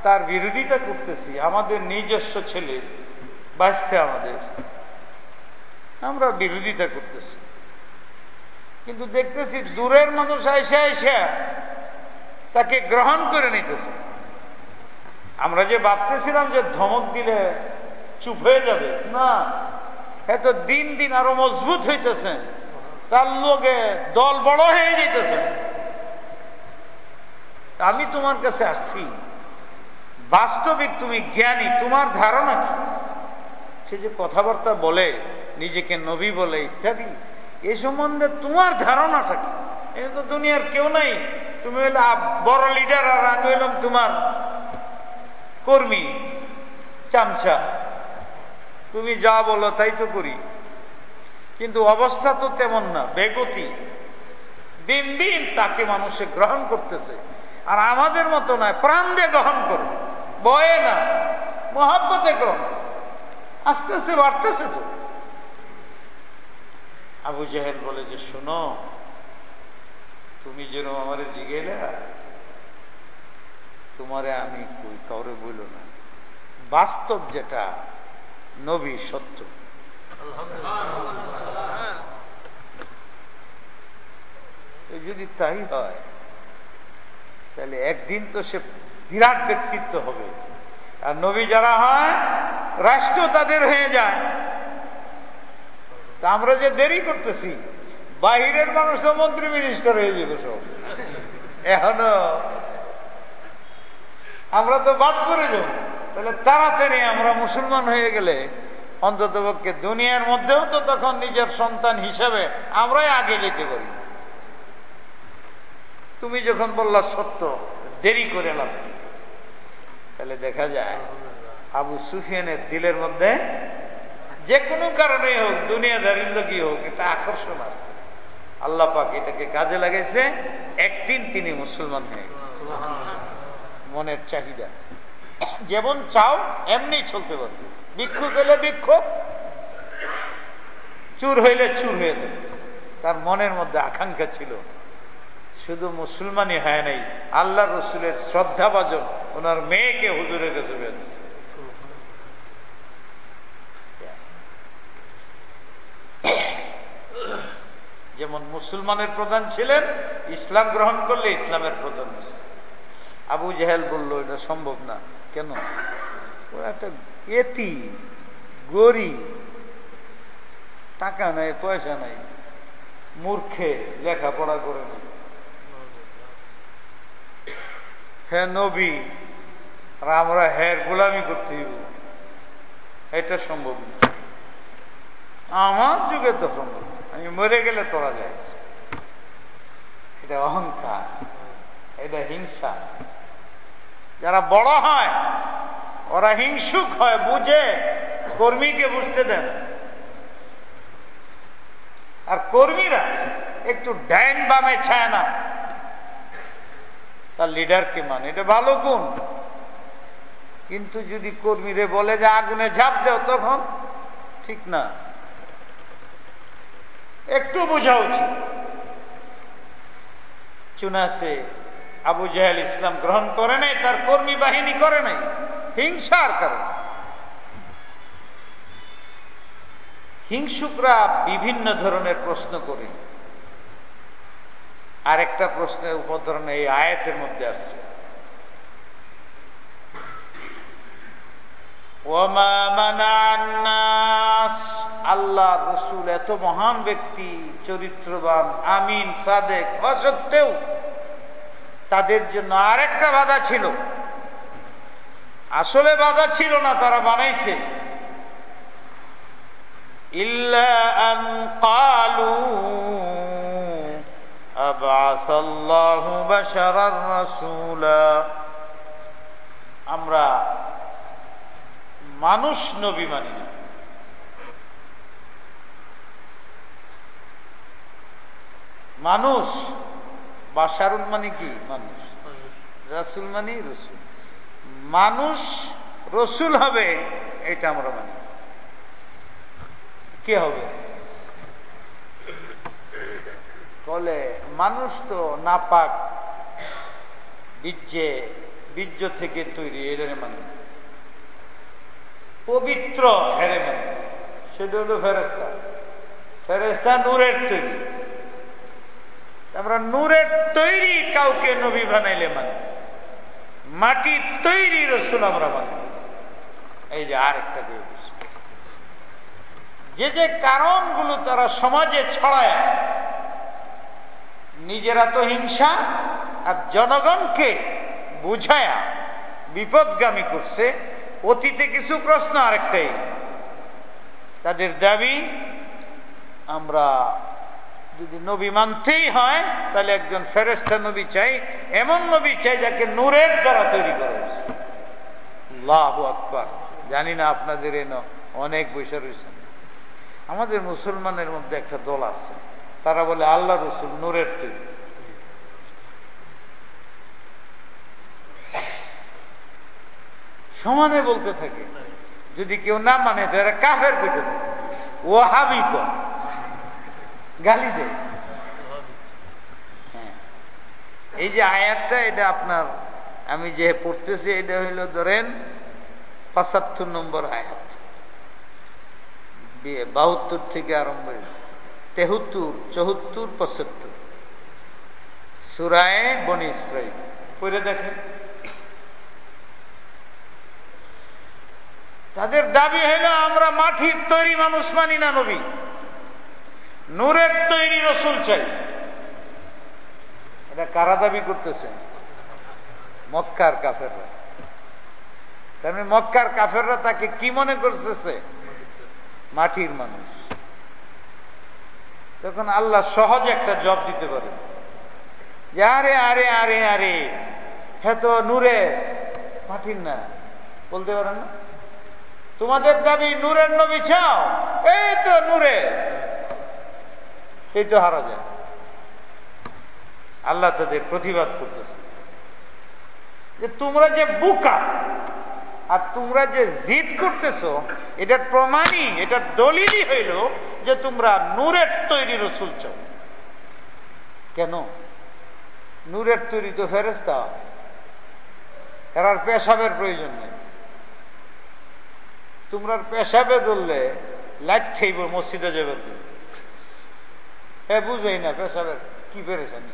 তার বিরোধিতা করতেছি, আমাদের নিজস্ব ছেলে বাঁচতে আমাদের, আমরা বিরোধিতা করতেছি, কিন্তু দেখতেছি দূরের মানুষ আইসা তাকে গ্রহণ করে নিতেছে। আমরা যে ভাবতেছিলাম যে ধমক দিলে চুপ হয়ে যাবে, না, এত দিন দিন আরো মজবুত হইতেছে, তার লোকে দল বড় হয়ে যেতেছে। আমি তোমার কাছে আসছি, বাস্তবিক তুমি জ্ঞানী, তোমার ধারণা কি? সে যে কথাবার্তা বলে, নিজেকে নবী বলে ইত্যাদি, এ সম্বন্ধে তোমার ধারণাটা কি? এ তো দুনিয়ার কেউ নাই, তুমি হইলে বড় লিডার আর আমি হইলাম তোমার কর্মী, চামচা, তুমি যা বলো তাই তো করি। কিন্তু অবস্থা তো তেমন না, বেগতি। দিন দিন তাকে মানুষে গ্রহণ করতেছে, আর আমাদের মতো নয়, প্রাণ দিয়ে গ্রহণ করে, বয়ে না, মহাব্বতে গ্রহণ করে, আস্তে আস্তে বাড়তেছে। তো আবু জেহেল বলে যে শোনো, তুমি যেন আমারে জিগেলে, তোমারে আমি কই কাউরে বইল না, বাস্তব যেটা নবী সত্য। যদি তাই হয় তাহলে একদিন তো সে বিরাট ব্যক্তিত্ব হবে, আর নবী যারা হয় রাষ্ট্র তাদের হয়ে যায়। তা আমরা যে দেরি করতেছি, বাহিরের মানুষ তো মন্ত্রী মিনিস্টার হয়ে যাবে সব, এখনো আমরা তো বাদ করে যাব। তাহলে তাড়াতাড়ি আমরা মুসলমান হয়ে গেলে অন্তত পক্ষে দুনিয়ার মধ্যেও তো তখন নিজের সন্তান হিসাবে আমরাই আগে যেতে পারি। তুমি যখন বললা সত্য, দেরি করে লাভ, তাহলে দেখা যায় আবু সুফিয়ানের দিলের মধ্যে যে কোনো কারণে হোক, দুনিয়াদারির লোকই হোক, এটা আকর্ষণ আছে। আল্লাহ পাক এটাকে কাজে লাগাইছে, একদিন তিনি মুসলমান হয়ে গেছেন। মনের চাহিদা যেমন চাও এমনি চলতে পারবে। ভিক্ষুক হইলে ভিক্ষুক, চুর হইলে চুর হয়ে যাবে। তার মনের মধ্যে আকাঙ্ক্ষা ছিল, শুধু মুসলমানই হয় নাই, আল্লাহ রসুলের শ্রদ্ধাভাজন ওনার মেয়েকে হুজুরের কাছে বিয়ে দিয়েছে। যেমন মুসলমানের প্রধান ছিলেন, ইসলাম গ্রহণ করলে ইসলামের প্রধান ছিলেন। আবু জাহেল বলল এটা সম্ভব না। কেন? ও একটা এতি, গরিব, টাকা নাই, পয়সা নাই, মূর্খে, লেখাপড়া করে না। হ্যাঁ নবী, আর আমরা হ্যার গোলামি করতে হইব, এটা সম্ভব না। আমার যুগে তো সম্ভব, আমি মরে গেলে তোরা যাই। এটা অহংকার, এটা হিংসা। যারা বড় হয় ওরা হিংসুক হয়, বুঝে, কর্মীকে বুঝতে দেন। আর কর্মীরা একটু ডাইন বামে ছায় না, তার লিডারকে মানে, এটা ভালো গুণ। কিন্তু যদি কর্মীরে বলে যে আগুনে ঝাঁপ দেও, তখন ঠিক না। একটু বোঝা উচিত। চুনাসে আবু জাহেল ইসলাম গ্রহণ করে নাই, তার কর্মী বাহিনী করে নাই, হিংসার কারণে। হিংসুকরা বিভিন্ন ধরনের প্রশ্ন করে। আরেকটা প্রশ্নের উপধরণ এই আয়াতের মধ্যে আসছে, ওয়ামা মানা'আন নাস, আল্লাহ রসুল এত মহান ব্যক্তি, চরিত্রবান, আমিন, সাদেক হওয়া সত্ত্বেও তাদের জন্য আরেকটা বাধা ছিল। আসলে বাধা ছিল না, তারা বানাইছে। ইল্লা আন ক্বালু আবআসাল্লাহু বাশারার রাসূলা, আমরা মানুষ নবী মানি না। মানুষ, বাশারুল মানে কি? মানুষ। রাসূল মানে রসুল। মানুষ রসুল হবে এটা আমরা মানি। কে হবে? বলে মানুষ তো নাপাক, বীর্য থেকে তৈরি, এটারে মানে। পবিত্র হেরে মানে, সেটা হলো ফেরেশতা। ফেরেশতা নূরের তৈরি। আমরা নূরের তৈরি কাউকে নবী বানাইলে মানে, মাটির তৈরি রসুল আমরা মানি। এই যে আরেকটা দিয়ে যে কারণগুলো তারা সমাজে ছড়ায়, নিজেরা তো হিংসা আর জনগণকে বুঝায়া বিপদগামী করছে। অতীতে কিছু প্রশ্ন, আরেকটাই তাদের দাবি, আমরা যদি নবী মানতেই হয় তাহলে একজন ফেরেশতা নবী চাই, এমন নবী চাই যাকে নূরের দ্বারা তৈরি করা হয়েছে। আল্লাহু আকবার। জানি না আপনাদের এনে অনেক বসে রয়েছেন। আমাদের মুসলমানের মধ্যে একটা দল আছে, তারা বলে আল্লাহ রসুল নূরের তৈরি। সমানে বলতে থাকে, যদি কেউ না মানে তারা কাফের পেটে থাকে, ওয়াহাবি কর, গালি দেয়। হ্যাঁ, এই যে আয়াতটা, এটা আপনার আমি যে পড়তেছি, এটা হইল ধরেন ৭৫ নম্বর আয়াত, ৭২ থেকে আরম্ভ, ৭৩, ৭৪, ৭৫ সূরায়ে বনী ইসরাঈল পড়ে দেখেন। তাদের দাবি হইল আমরা মাটির তৈরি মানুষ মানি না, নবী নূরের তৈরি রসুল চাই। এটা কারা দাবি করতেছে? মক্কার কাফেররা। কারণ মক্কার কাফেররা তাকে কি মনে করতেছে? মাটির মানুষ। তখন আল্লাহ সহজে একটা জবাব দিতে পারে, যে আরে আরে আরে আরে হ্যাঁ তো নূরে, মাটির না। বলতে পারেন না? তোমাদের দাবি নূরের নবী চাও, এই তো নূরে, এই তো হারা যায়। আল্লাহ তাদের প্রতিবাদ করতেছে যে তোমরা যে বোকা আর তোমরা যে জিদ করতেছো, এটার প্রমাণই, এটার দলিলই হইল যে তোমরা নূরের তৈরি রসুল চাও। কেন? নূরের তৈরি তো ফেরেশতা, এরার পেশাবের প্রয়োজন নেই। তোমরা পেশাবে ধরলে লাইট খাইব, মসজিদে যাবে, বুঝেই না পেশাবের কি পেরেছানি।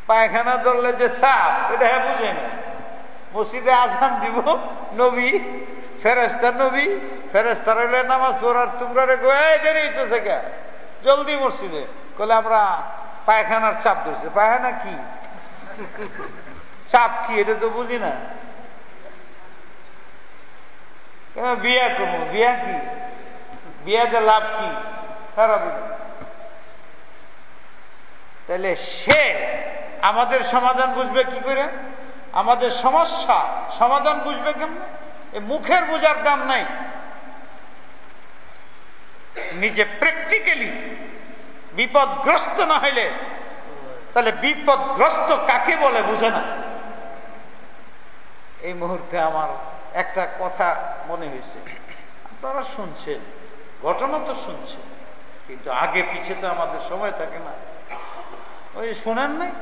পায়খানা ধরলে যে সাপ, এটা বুঝে না। মসজিদে আজান দিব, নবী ফেরেশতা, নবী ফেরেশতা রইলে নামাজ পড়ার, তোমরা রে দেরি হইতেছে কে, জলদি মসজিদে। বলে আমরা পায়খানার চাপ ধরছে। পায়খানা কি, চাপ কি, এটা তো বুঝি না। বিয়া করবো, বিয়া কি, বিয়াতে লাভ কি, সারা বুঝি। তাহলে সে আমাদের সমাধান বুঝবে কি করে? আমাদের সমস্যা সমাধান বুঝবে কেমন? মুখের বোঝার দাম নাই। নিজে প্র্যাকটিক্যালি বিপদগ্রস্ত না হইলে তাহলে বিপদগ্রস্ত কাকে বলে বুঝে না। এই মুহূর্তে আমার একটা কথা মনে হয়েছে, আপনারা শুনছেন, ঘটনা তো শুনছেন, কিন্তু আগে পিছে তো আমাদের সময় থাকে না। ওই শোনেন নাই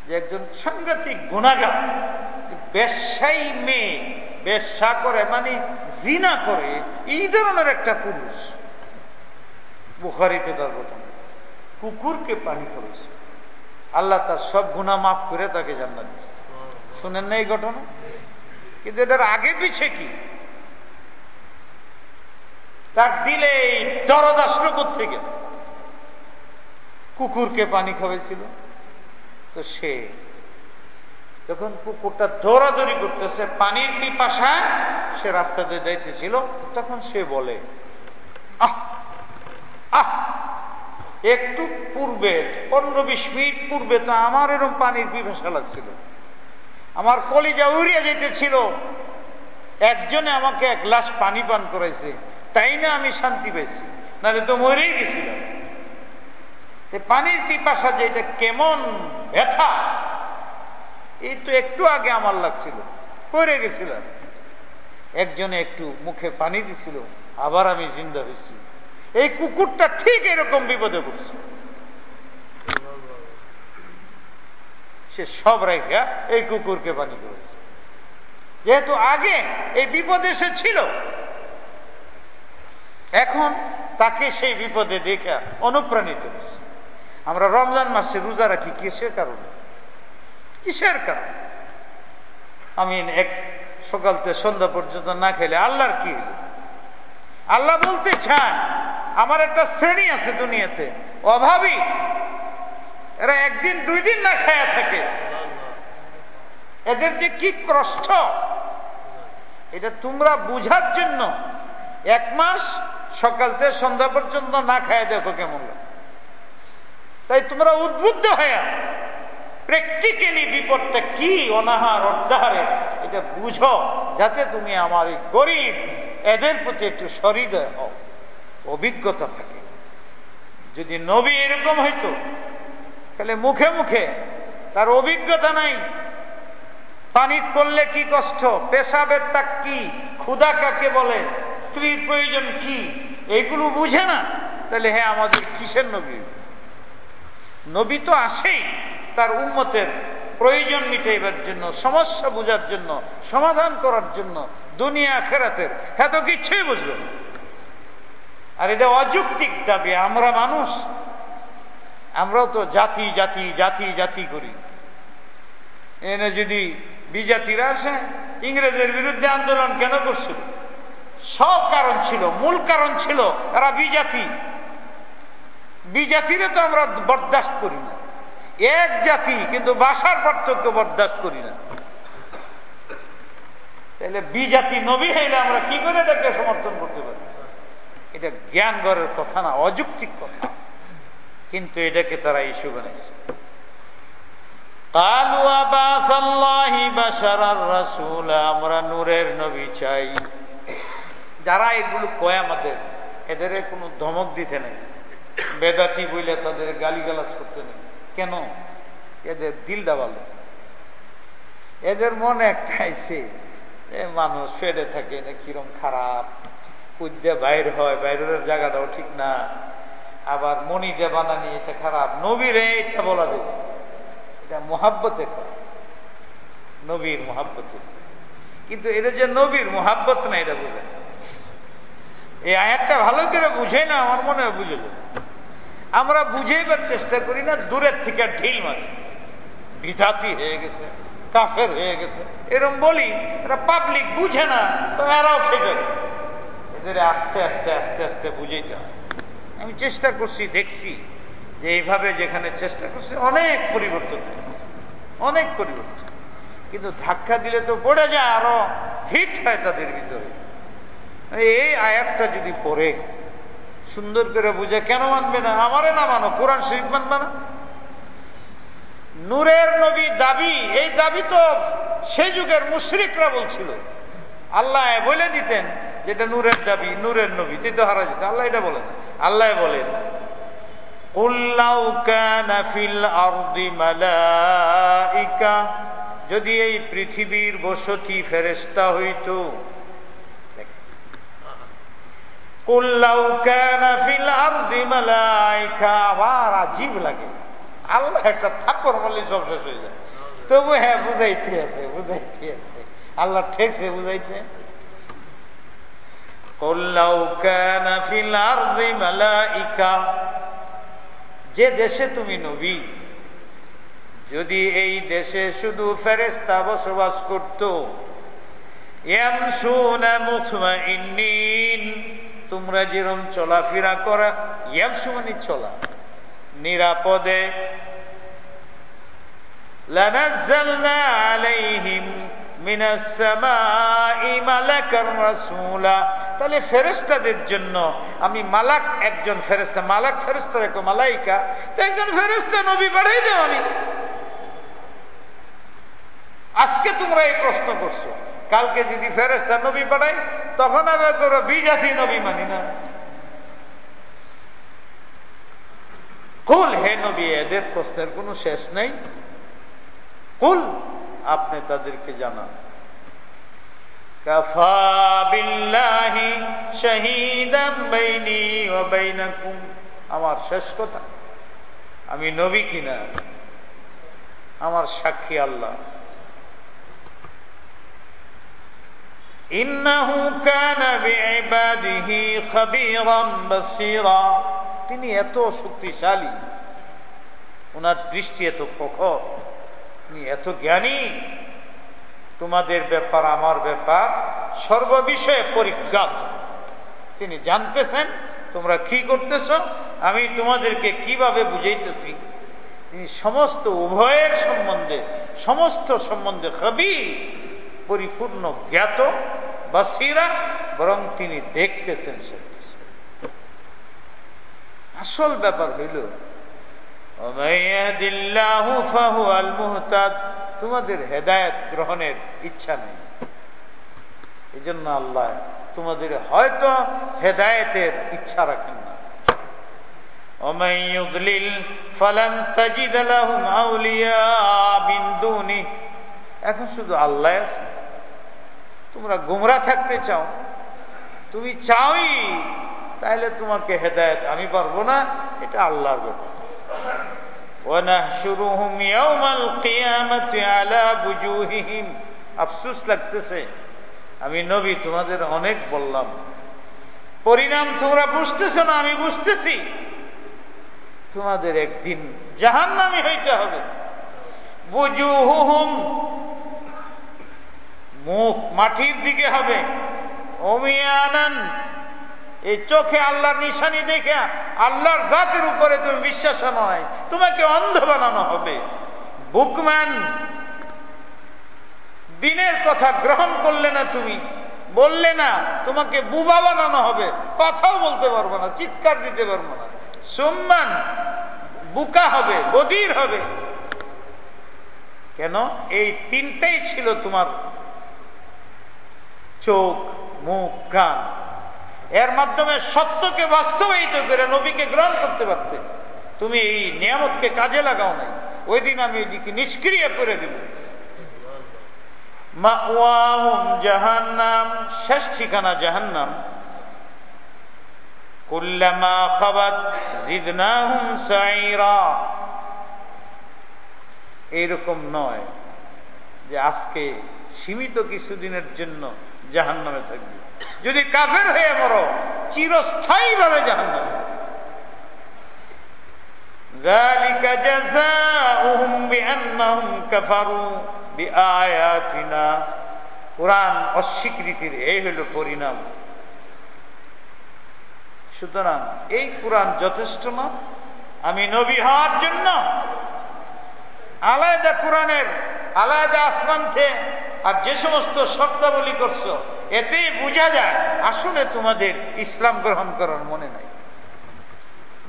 যে একজন সাংঘাতিক গুনাহগার, বেশ্যাই মেয়ে, বেশ্যা করে মানে জিনা করে, এই ধরনের একটা পুরুষ, বুখারীতে তার ঘটনা, কুকুরকে পানি খাওয়াইছে, আল্লাহ তার সব গুনাহ মাফ করে তাকে জান্নাত দিয়েছে। শুনেন না এই ঘটনা? কিন্তু এটার আগে পিছে কি? তার দিলে এই দরদ আসলো কোত্থেকে? কুকুরকে পানি খাওয়াইছিল। তো সে যখন কুকুরটা দৌড়াদৌড়ি করতেছে, পানির পিপাসায় সে রাস্তাতে যাইতেছিল, তখন সে বলে, আহ আহ, একটু পূর্বে 15-20 মিনিট পূর্বে তো আমার এরকম পানির পিপাসা লাগছিল, আমার কলিজা উড়িয়ে যেতেছিল, একজনে আমাকে 1 গ্লাস পানি পান করাইছে, তাই না আমি শান্তি পেয়েছি, নাহলে তো মরেই গেছিলাম। পানির পিপাসা যে এটা কেমন ব্যথা, এই তো একটু আগে আমার লাগছিল, পড়ে গেছিলাম, একজনে একটু মুখে পানি দিছিল, আবার আমি জিন্দা হয়েছি। এই কুকুরটা ঠিক এরকম বিপদে পড়ছে, সে সব রেখা এই কুকুরকে পানি করেছে, যেহেতু আগে এই বিপদে সে ছিল, এখন তাকে সেই বিপদে দেখে অনুপ্রাণিত হয়েছে। আমরা রমজান মাসে রোজা রাখি কিসের কারণে? কিসের কারণে? আমি এক সকাল থেকে সন্ধ্যা পর্যন্ত না খেলে আল্লাহর কি? আল্লাহ বলতে চায় আমার একটা শ্রেণী আছে দুনিয়াতে, অভাবী, এরা 1 দিন 2 দিন না খায়া থাকে, এদের যে কি কষ্ট, এটা তোমরা বুঝার জন্য 1 মাস সকাল থেকে সন্ধ্যা পর্যন্ত না খায়া দেখো কেমন লাগে। তাই তোমরা উদ্বুদ্ধ হয়ে প্র্যাকটিক্যালি বিপদটা কি, অনাহার অর্ধাহারে, এটা বুঝো, যাতে তুমি আমার এই গরিব এদের প্রতি একটু সহৃদয় হও, অভিজ্ঞতা থাকে। যদি নবী এরকম হইতো, তাহলে মুখে মুখে তার অভিজ্ঞতা নাই, পানি করলে কি কষ্ট, পেশাবের তাক কি, ক্ষুধা কাকে বলে, স্ত্রীর প্রয়োজন কি, এইগুলো বুঝে না, তাহলে হ্যাঁ আমাদের কিসের নবী? নবী তো আসেই তার উম্মতের প্রয়োজন মিটাইবার জন্য, সমস্যা বুঝার জন্য, সমাধান করার জন্য, দুনিয়া আখিরাতের, হ্যাঁ তো কিচ্ছুই বুঝবে না। আর এটা অযৌক্তিক দাবি। আমরা মানুষ, আমরাও তো জাতি জাতি জাতি জাতি করি। এনে যদি বিজাতিরা আসে, ইংরেজের বিরুদ্ধে আন্দোলন কেন করছিল? সব কারণ ছিল, মূল কারণ ছিল এরা বিজাতি। বিজাতিরে তো আমরা বরদাস্ত করি না, এক জাতি কিন্তু ভাষার পার্থক্য বরদাস্ত করি না। তাহলে বিজাতি নবী হইলে আমরা কি করে এটাকে সমর্থন করতে পারি? এটা জ্ঞান গড়ের কথা না, অযৌক্তিক কথা, কিন্তু এটাকে তারা ইস্যু বানাইছে। কালু আবাসাল্লাহি বাশারার রাসূল, আমরা নূরের নবী চাই। যারা এগুলো কয় আমাদের, এদের কোনো ধমক দিতে নেই, বেদাতি বইলে তাদের গালিগালাজ করতে নেই, কেন? এদের দিলটা ভালো, এদের মনে একটা আইছে মানুষ ফেডে থাকে না, কিরম খারাপ, কুদ্দে বাইর হয়, বাইরের জায়গাটাও ঠিক না, আবার মনি দিয়ে বানানি এটা খারাপ, নবীরে এটা বলা যাবে, এটা মোহাব্বতের কথা, নবীর মোহাব্বতের। কিন্তু এটা যে নবীর মোহাব্বত না এটা বুঝে না। এই আয়াতটা ভালো করে বুঝে না, আমার মনে হয় বুঝে যাবে। আমরা বুঝেইবার চেষ্টা করি না, দূরের থেকে ঢিল মারি, বিধাতি হয়ে গেছে, কাফের হয়ে গেছে এরকম বলি। এরা পাবলিক বুঝে না, তো এরাও খেয়ে এদের আস্তে আস্তে আস্তে আস্তে বুঝেইতে হয়। আমি চেষ্টা করছি, দেখছি যে এইভাবে যেখানে চেষ্টা করছি অনেক পরিবর্তন, অনেক পরিবর্তন। কিন্তু ধাক্কা দিলে তো পড়ে যায়, আরো হিট হয় তাদের ভিতরে। এই আয়াতটা যদি পড়ে সুন্দর করে বুঝে, কেন মানবে না? আমারে না মানো, কোরআন শরীফ মানবে না? নূরের নবী দাবি, এই দাবি তো সে যুগের মুশরিকরা বলছিল। আল্লাহ বলে দিতেন যেটা নূরের দাবি, নূরের নবী, তুই তো হারা যেত। আল্লাহ এটা বলেন, আল্লাহ বলেন কুল লাউ কানা ফিল আরদি মালাইকা, যদি এই পৃথিবীর বসতি ফেরেশতা হইত। কুল লাউ কানা ফিল আরদি মালাইকা, আবার আজীব লাগে। আল্লাহ একটা থাপ্পড় মারলে সব শেষ হয়ে যায়, তবু হ্যাঁ বুঝাইতে আছে, বুঝাইতে আছে, আল্লাহ ঠেকছে বুঝাইতে। কুল লাউ কানা ফিল আরদি মালাইকা, যে দেশে তুমি নবী, যদি এই দেশে শুধু ফেরেশতা বসবাস করত, ইয়ামশুনা মুতমাইন্নিন, তোমরা যেরকম চলাফেরা করা, ইয়ামশু মানে চলা, নিরাপদে, লানাজ্জালনা আলাইহিম মিনাস সামাই মালাকার রাসূলা, তাহলে ফেরেশতাদের জন্য আমি মালাক, একজন ফেরেশতা, মালাক ফেরেশতার এক মালাইকা, তো একজন ফেরেশতা নবী পাঠাই দেব আমি। আজকে তোমরা এই প্রশ্ন করছো, কালকে যদি ফেরেশতা নবী পাঠাই, তখন আবার করো বিজাতি নবী মানি না। কুল, হে নবী, এদের প্রশ্নের কোনো শেষ নেই। কুল, আপনি তাদেরকে জানান, কাফা বিল্লাহি শাহীদান বাইনি ওয়া বাইনাকুম, আমার শেষ কথা, আমি নবী কিনা আমার সাক্ষী আল্লাহ। ইন্নাহু কানা বিইবাদিহি খাবীরান বাসীরা, তিনি এত শক্তিশালী, ওনার দৃষ্টি এত প্রখর, তিনি এত জ্ঞানী, তোমাদের ব্যাপার আমার ব্যাপার সর্ববিষয়ে পরিজ্ঞাত, তিনি জানতেছেন তোমরা কি করতেছ, আমি তোমাদেরকে কিভাবে বুঝাইতেছি। তিনি সমস্ত উভয়ের সম্বন্ধে, সমস্ত সম্বন্ধে খবীর, পরিপূর্ণ জ্ঞাত, বাসীরা, বরং তিনি দেখতেছেন। আসল ব্যাপার হইল ওমাইয়াদিল্লাহু ফাহুয়াল মুহতাদ, তোমাদের হেদায়েত গ্রহণের ইচ্ছা নেই, এই জন্য আল্লাহ তোমাদের হয়তো হেদায়েতের ইচ্ছা রাখেন না। ওমান ইউদলিল ফালান তাজিদ লাহুম আউলিয়া মিন দুনি, এখন শুধু আল্লাহ আছে। তোমরা গোমরা থাকতে চাও, তুমি চাওই, তাহলে তোমাকে হেদায়েত আমি পারবো না, এটা আল্লাহর ব্যাপার। ওয়ানাহশুরুহুম ইয়াওমাল কিয়ামাতি আলা বুজুহিহিম, আফসোস লাগতেছে আমি নবী তোমাদের অনেক বললাম, পরিণাম তোমরা বুঝতেছো না, আমি বুঝতেছি। তোমাদের একদিন জাহান্নামী হইতে হবে। বুজুহুহুম, মুখ মাটির দিকে হবে, উমিয়ানান, এই চোখে আল্লাহর নিশানি দেখে আল্লাহর জাতের উপরে তুমি বিশ্বাস নয়, তোমাকে অন্ধ বানানো হবে। বুকমান, দিনের কথা গ্রহণ করলে না, তুমি বললে না, তোমাকে বুবা বানানো হবে, কথাও বলতে পারবো না, চিৎকার দিতে পারবো না। সুম্মান, বুকা হবে, বধির হবে। কেন? এই তিনটাই ছিল তোমার চোখ, মুখ, কান, এর মাধ্যমে সত্যকে বাস্তবায়িত করে নবীকে গ্রহণ করতে পারতে। তুমি এই নিয়ামতকে কাজে লাগাও নাই, ওই দিন আমি এদিকে নিষ্ক্রিয় করে দিব। মাওয়াহুম জাহান্নাম, শেষ ঠিকানা জাহান্নাম। কুল্লামা খাবাত জিদনাহুম সাইরা, এইরকম নয় যে আজকে সীমিত কিছুদিনের জন্য জাহান্নামে থাকবে। যদি কাফের হয়ে মরো, চিরস্থায়ীভাবে জাহান্নামে। যালিকা জাযাউহুম বিআন্নাহুম কাফারু বিআয়াতিনা, কুরআন অস্বীকৃতির এই হলো পরিণাম। সুতরাং এই কুরআন যথেষ্ট না আমি নবী হওয়ার জন্য? আলাদা কুরআনের আলাদা আসমান থেকে আর যে সমস্ত শর্তাবলী করছো, এতেই বোঝা যায় আসলে তোমাদের ইসলাম গ্রহণ করার মনে নাই।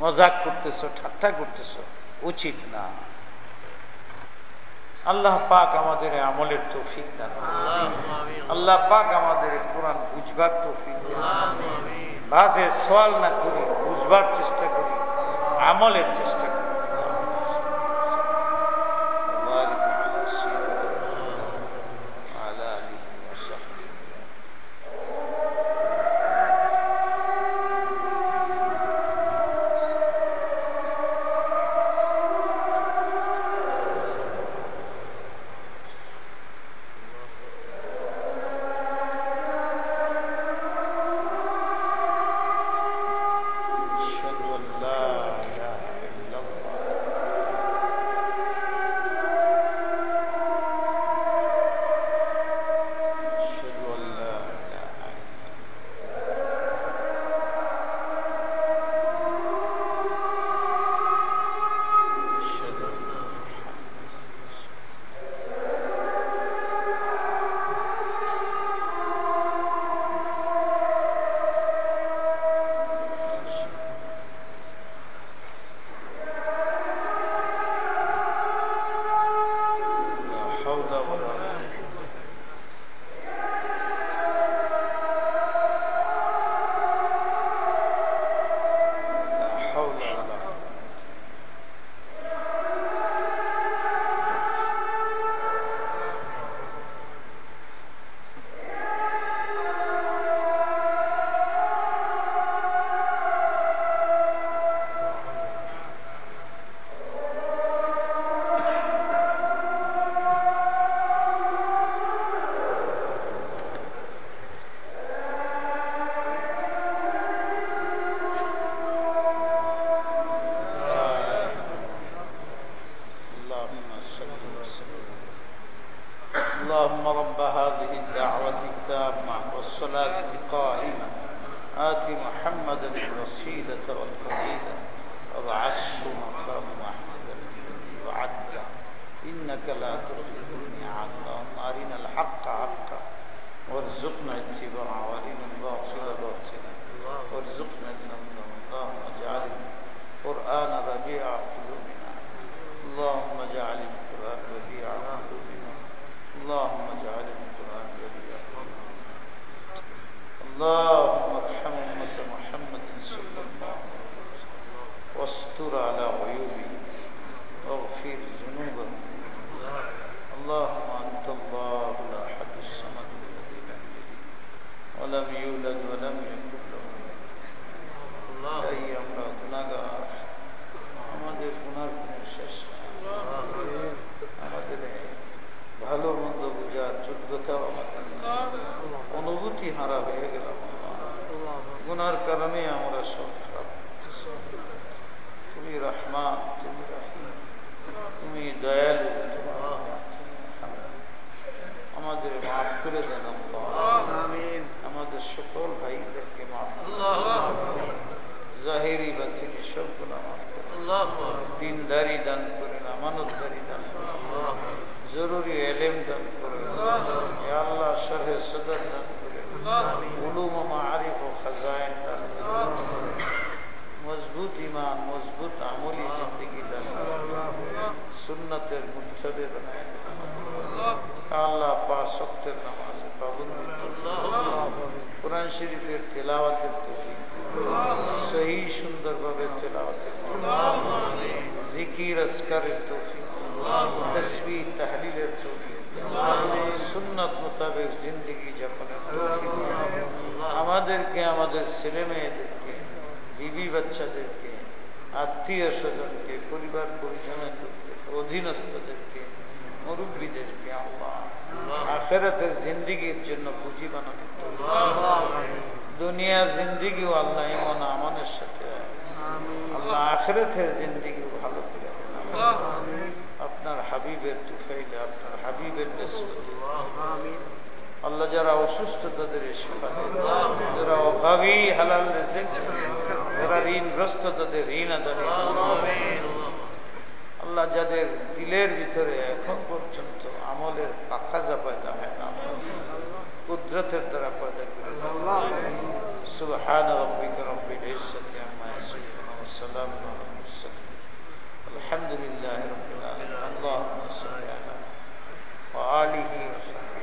মজাক করতেছো, ঠাট্টা করতেছো, উচিত না। আল্লাহ পাক আমাদের আমলের তৌফিক দান করুন। আল্লাহ পাক আমাদের কুরআন বুঝবার তৌফিক দান করুন। বাজে সওয়াল না করি, বুঝবার চেষ্টা করি, আমলের চেষ্টা করি। اللهم رب هذه الدعوة التامة والصلاة القائمة آت محمدا الوسيلة والفضيلة وابعثه مقاما محمودا الذي وعدته إنك لا تخلف الميعاد اللهم أرنا الحق حقا وارزقنا اتباعه وأرنا الباطل باطلا وارزقنا اجتنابه اللهم اجعل القرآن ربيع قلوبنا اللهم اجعل القرآن ربيع قلوبنا اللهم اجعل القرآن ربيع قلوبنا اللهم ارحم أمة محمد صلى الله عليه وسلم واستر على عيوبهم واغفر ذنوبهم اللهم أنت الله الأحد الصمد الذي لم يلد ولم يولد ولم يكن له এই আমরা গুনাহগার, আমাদের গুনার কোনো শেষ নাই, আমাদের ভালো মন্দ বোঝার যোগ্যতাও আমাদের অনুভূতি হারা হয়ে গেলাম। গুনার কারণে আমরা সব খারাপ। তুমি রহমান, তুমি রহিম, তুমি দয়ালু, আমাদের মাফ করে দেন আমিন। আমাদের সকল ভাইদেরকে মাফ করুন, জাহিরি বাতিনি সব গুনাহ মাফ করুন, দিনদারি দান করেন, আমানতদারি দান করেন, জরুরি ইলম দান করেন, ইয়া আল্লাহ শরহ সদর দান করেন, উলুম ও মাআরিফ ও খাজাইন দান করেন, মজবুত ঈমান, মজবুত আমলি জিন্দেগি দান করেন, সুন্নতের মুত্তাবি বানায় দেন আল্লাহ। পাঁচ ওয়াক্তের নামাজে পাবন্দি করুন, কুরআন শরীফের তেলাওয়াতের তৌফিক দিন, সহি সুন্দরভাবে তেলাওয়াতের তৌফিক দিন। জিকির আজকারের তৌফিক, তাসবিহ তাহলিলের তৌফিক, সুন্নাত মোতাবেক জিন্দেগি যাপনের তৌফিক, আমাদেরকে, আমাদের ছেলে মেয়েদেরকে, বিবি বাচ্চাদেরকে, আত্মীয় স্বজনকে, পরিবার পরিজনদেরকে, অধীনস্থদেরকে, মুরব্বীদেরকে আল্লাহ আখিরাতের জিন্দেগির জন্য পুঁজি বানানো, দুনিয়ার জিন্দেগিও আল্লাহ ইমান আমানের সাথে, আল্লাহ আখিরাতের জিন্দেগিও ভালো করে আপনার হাবিবের তুফাইলে, আপনার হাবিবের নিসবতে আল্লাহ যারা অসুস্থ তাদের শিফা দেন, যারা অভাবী হালাল রিজিক, যারা ঋণগ্রস্ত তাদের ঋণ আদায়, আল্লাহ যাদের দিলের ভিতরে এখন পর্যন্ত আমলের পাখাজা পয়দা হয় না, কুদরতের দ্বারা পয়দা করে সুবহান রাব্বিকা রব্বিল ইজ্জাতি আম্মা ইয়াসিফুন ওয়া সালামুন আলাল মুরসালিন আলহামদুলিল্লাহি রাব্বিল আলামিন। আল্লাহুম্মা সাল্লি আলা ওয়া আলিহি ওয়া সাহবিহি